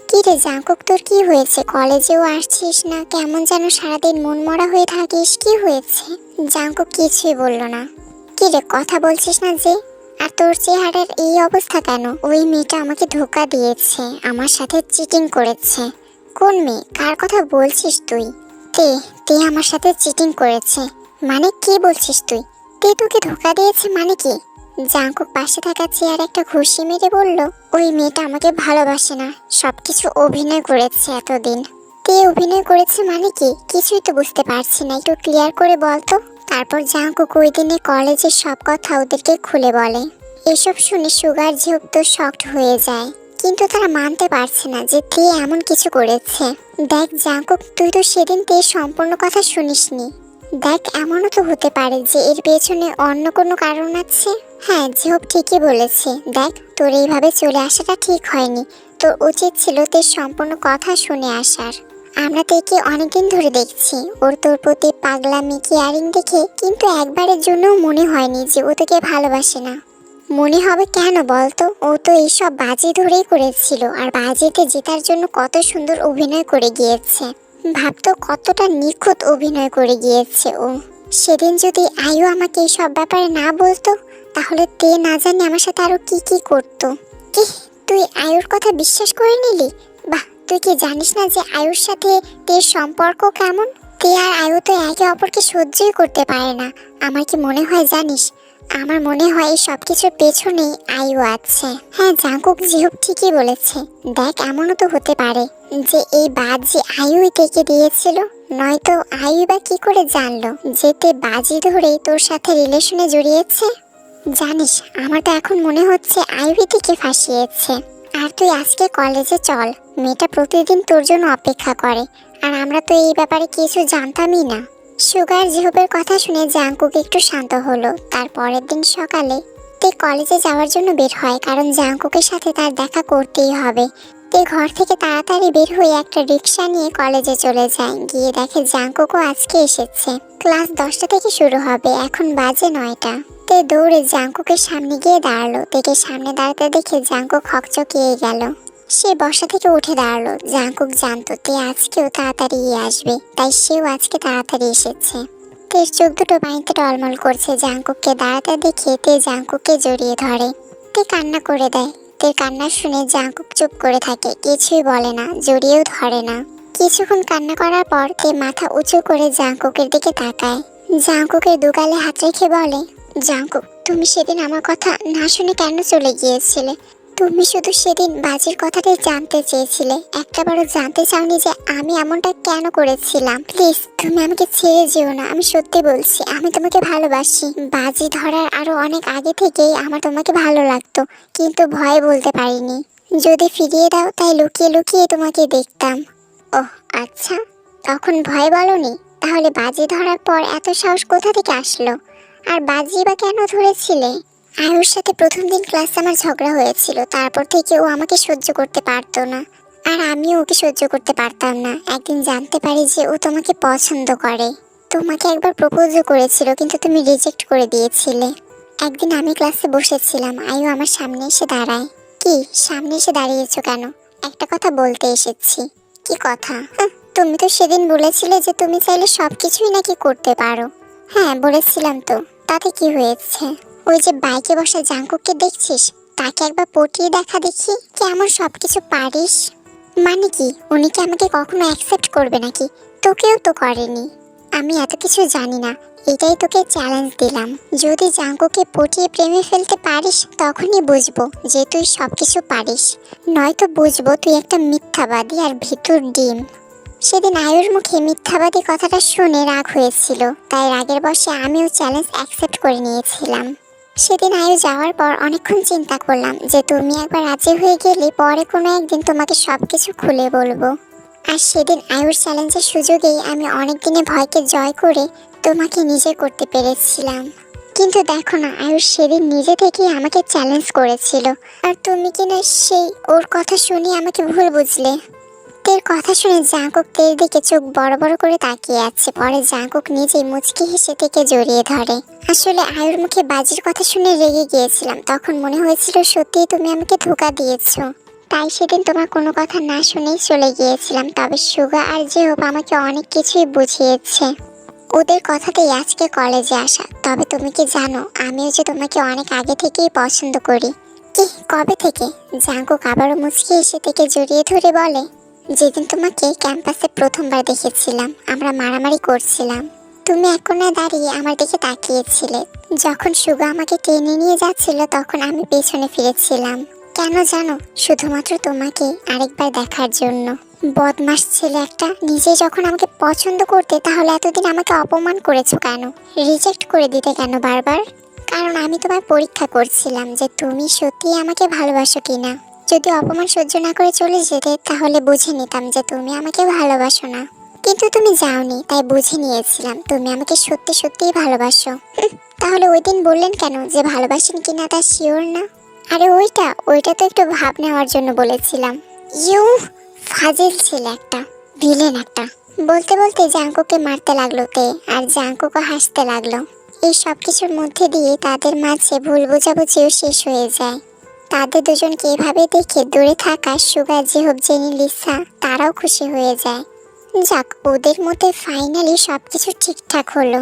কি রে জাংকুক, তোর কি হয়েছে? কলেজেও আসছিস না, কেমন যেন সারাদিন মনমরা হয়ে থাকিস, কি হয়েছে? জাংকুক কিছুই বলল না। কি রে, কথা বলছিস না যে? আর তোর চেহারার এই অবস্থা কেন? ওই মেয়েটা আমাকে ধোকা দিয়েছে, আমার সাথে চিটিং করেছে। কোন মেয়ে? কার কথা বলছিস তুই? তে তে আমার সাথে চিটিং করেছে মানে কি বলছিস তুই? তে তোকে ধোকা দিয়েছে মানে কি? জাংকুক পাশে থাকা চেয়ার একটা ঘুষি মেরে বলল, ওই মেয়েটা আমাকে ভালোবাসে না, সবকিছু অভিনয় করেছে এতদিন। তে অভিনয় করেছে মানে কি? কিছুই তো বুঝতে পারছি না, একটু ক্লিয়ার করে বলতো। তারপর জাংকুক ওই দিনে কলেজের সব কথা ওদেরকে খুলে বলে। এসব শুনে সুগার ঝিউপ তো শকড হয়ে যায়, কিন্তু তারা মানতে পারছে না যে তে এমন কিছু করেছে। দেখ জাংকুক, তুই তো সেদিন তে সম্পূর্ণ কথা শুনিসনি। দেখ, এমনও তো হতে পারে যে এর পেছনে অন্য কোনো কারণ আছে। হ্যাঁ, ঝিউপ ঠিকই বলেছে। দেখ, তোর এইভাবে চলে আসাটা ঠিক হয়নি, তোর উচিত ছিল তের সম্পূর্ণ কথা শুনে আসার। আমরা তেকে অনেকদিন ধরে দেখছি, ওর তোর প্রতি পাগলামি কেয়ারিং দেখে কিন্তু একবারের জন্যও মনে হয়নি যে ও তোকে ভালোবাসে না। মনে হবে কেন বলতো? ও তো এইসব বাজি ধরেই করেছিল, আর বাজিতে জেতার জন্য কত সুন্দর অভিনয় করে গিয়েছে। ভাবতো কতটা নিখুঁত অভিনয় করে গিয়েছে ও। সেদিন যদি আয়ু আমাকে এইসব ব্যাপারে না বলতো, তাহলে তে না জানি আমার সাথে আরো কি কি করতো। কি, তুই আয়ুর কথা বিশ্বাস করে নিলি? বাহ, তুই কি জানিস না যে আয়ুর সাথে তের সম্পর্ক কেমন? তে আর আয়ু তো একে অপরকে সহ্যই করতে পারে না। আমার কি মনে হয় জানিস? আমার মনে হয় এই সব কিছুর পেছনেই আয়ু আছে। হ্যাঁ, জাংকুক ঝিউপ ঠিকই বলেছে। দেখ, এমনও তো হতে পারে যে এই বাজি আয়ুই থেকে দিয়েছিল, নয়তো আয়ু বা কি করে জানলো যে তে বাজি ধরেই তোর সাথে রিলেশনে জড়িয়েছে। জানিস, আমার তো এখন মনে হচ্ছে আয়ুই থেকে ফাঁসিয়েছে। আর তুই আজকে কলেজে চল, মেয়েটা প্রতিদিন তোর জন্য অপেক্ষা করে, আর আমরা তো এই ব্যাপারে কিছু জানতামই না। সুগার ঝিউপের কথা শুনে জাংকুক একটু শান্ত হলো। তার পরের দিন সকালে তে কলেজে যাওয়ার জন্য বের হয়, কারণ জাংকুকের সাথে তার দেখা করতেই হবে। তে ঘর থেকে তাড়াতাড়ি বের হয়ে একটা রিক্সা নিয়ে কলেজে চলে যায়। গিয়ে দেখে জাংকুকও আজকে এসেছে। ক্লাস 10টা থেকে শুরু হবে, এখন বাজে 9টা। তে দৌড়ে জাংকুকের সামনে গিয়ে দাঁড়ালো। তেকে সামনে দাঁড়াতে দেখে জাংকুক হকচকিয়ে গেল। সে বসা থেকে উঠে দাঁড়ালো। জাংকুক জানতো তে আজকেও তাড়াতাড়ি আসবে, তাই সেও আজকে তাড়াতাড়ি এসেছে। তের চোখ দুটো পানিতে টলমল করছে। জাংকুককে দাঁড়াতে দেখে তে জাংকুককে জড়িয়ে ধরে। তে কান্না করে দেয়। তের কান্না শুনে জাংকুক চুপ করে থাকে, কিছুই বলে না, জড়িয়েও ধরে না। কিছুক্ষণ কান্না করার পর তে মাথা উঁচু করে জাংকুকের দিকে তাকায়। জাংকুকের দুগালে হাত রেখে বলে, জাংকুক, তুমি সেদিন আমার কথা না শুনে কেন চলে গিয়েছিলে? তুমি শুধু সেদিন বাজির কথাটাই জানতে চেয়েছিলে, একটাবারও জানতে চাওনি যে আমি এমনটা কেন করেছিলাম। প্লিজ, তুমি আমাকে ছেড়ে যেও না, আমি সত্যি বলছি, আমি তোমাকে ভালোবাসি। বাজি ধরার আরো অনেক আগে থেকেই আমার তোমাকে ভালো লাগতো, কিন্তু ভয় বলতে পারিনি। যদি ফিরিয়ে দাও, তাই লুকিয়ে লুকিয়ে তোমাকে দেখতাম। ওহ আচ্ছা, তখন ভয় বলনি? তাহলে বাজি ধরার পর এত সাহস কোথা থেকে আসলো? আর বাজি বা কেন ধরেছিলে? আয়ুর সাথে প্রথম দিন ক্লাসে আমার ঝগড়া হয়েছিল, তারপর থেকে ও আমাকে সহ্য করতে পারতো না, আর আমিও ওকে সহ্য করতে পারতাম না। একদিন জানতে পারি যে ও তোমাকে পছন্দ করে। তোমাকে একবার প্রপোজও করেছিল, কিন্তু তুমি রিজেক্ট করে দিয়েছিলে। একদিন আমি ক্লাসে বসেছিলাম, আয়ু আমার সামনে এসে দাঁড়ায়। কি, সামনে এসে দাঁড়িয়েছো কেন? একটা কথা বলতে এসেছি। কি কথা? তুমি তো সেদিন বলেছিলে যে তুমি চাইলে সবকিছুই নাকি করতে পারো। হ্যাঁ বলেছিলাম তো, তাতে কি হয়েছে? ওই যে বাইকে বসা জাংকুককে দেখছিস, তাকে একবার পটিয়ে দেখা দেখি, কেমন সবকিছু পারিস। মানে কি, উনি কি আমাকে কখনো অ্যাকসেপ্ট করবে নাকি? তোকেও তো করেনি। আমি এত কিছু জানি না, এটাই তোকে চ্যালেঞ্জ দিলাম। যদি জাংকুককে পটিয়ে প্রেমে ফেলতে পারিস, তখনই বুঝবো যে তুই সবকিছু পারিস, নয়তো বুঝবো তুই একটা মিথ্যাবাদী আর ভিতর ডিম। সেদিন আয়ুর মুখে মিথ্যাবাদী কথাটা শুনে রাগ হয়েছিল, তাই রাগের বশে আমিও চ্যালেঞ্জ অ্যাকসেপ্ট করে নিয়েছিলাম। সেদিন আয়ু যাওয়ার পর অনেকক্ষণ চিন্তা করলাম যে তুমি একবার রাজি হয়ে গেলে পরে কোনো একদিন তোমাকে সবকিছু খুলে বলবো। আর সেদিন আয়ুর চ্যালেঞ্জের সুযোগেই আমি অনেক দিনে ভয়কে জয় করে তোমাকে নিজে করতে পেরেছিলাম। কিন্তু দেখো না, আয়ুষ সেদিন নিজে থেকেই আমাকে চ্যালেঞ্জ করেছিল, আর তুমি কিনা সেই ওর কথা শুনে আমাকে ভুল বুঝলে। তের কথা শুনে জাঙ্কুক তের দিকে চোখ বড় বড় করে তাকিয়ে আছে। পরে জাঙ্কুক নিজেই মুচকি হেসে থেকে জড়িয়ে ধরে। আসলে আয়ুর মুখে বাজির কথা শুনে রেগে গিয়েছিলাম, তখন মনে হয়েছিল সত্যিই তুমি আমাকে ধোঁকা দিয়েছো। তাই সেদিন তোমার কোনো কথা না শুনেই চলে গিয়েছিলাম। তবে সুগা আর জেহব আমাকে অনেক কিছুই বুঝিয়েছে, ওদের কথাতেই আজকে কলেজে আসা। তবে তুমি কি জানো, আমিও যে তোমাকে অনেক আগে থেকেই পছন্দ করি। কি, কবে থেকে? জাঙ্কুক আবারও মুচকি হেসে থেকে জড়িয়ে ধরে বলে, যেদিন তোমাকে ক্যাম্পাসে প্রথমবার দেখেছিলাম, আমরা মারামারি করছিলাম, তুমি এক কোণায় দাঁড়িয়ে আমার দিকে তাকিয়েছিলে। যখন সুগা আমাকে টেনে নিয়ে যাচ্ছিল তখন আমি পেছনে ফিরেছিলাম। কেন জানো? শুধুমাত্র তোমাকে আরেকবার দেখার জন্য। বদমাস ছেলে একটা, নিজে যখন আমাকে পছন্দ করতে, তাহলে এতদিন আমাকে অপমান করেছো কেন? রিজেক্ট করে দিতে কেন বারবার? কারণ আমি তোমার পরীক্ষা করছিলাম যে তুমি সত্যিই আমাকে ভালোবাসো কিনা। যদি অপমান সহ্য না করে চলে যেতে, তাহলে বুঝে নিতাম যে তুমি আমাকে ভালোবাসো না। কিন্তু তুমি যাওনি, তাই বুঝে নিয়েছিলাম তুমি আমাকে সত্যি সত্যিই ভালোবাসো। তাহলে ওই দিন বললেন কেন যে ভালোবাসেন কিনা তা শিওর না? আরে ওইটা তো একটু ভাব নেওয়ার জন্য বলেছিলাম। ইউ ফাজিল ছেলে একটা, ভিলেন একটা। বলতে বলতে জাঙ্কুকে মারতে লাগলো তে, আর জাঙ্কুকও হাসতে লাগলো। এই সব কিছুর মধ্যে দিয়ে তাদের মাঝে ভুল বোঝাবুঝিও শেষ হয়ে যায়। তাদের দুজনকে এভাবে দেখে দূরে থাকা সুগা, জেহব, জেনি, লিসা তারাও খুশি হয়ে যায়। যাক, ওদের মধ্যে ফাইনালি সবকিছু ঠিকঠাক হলো।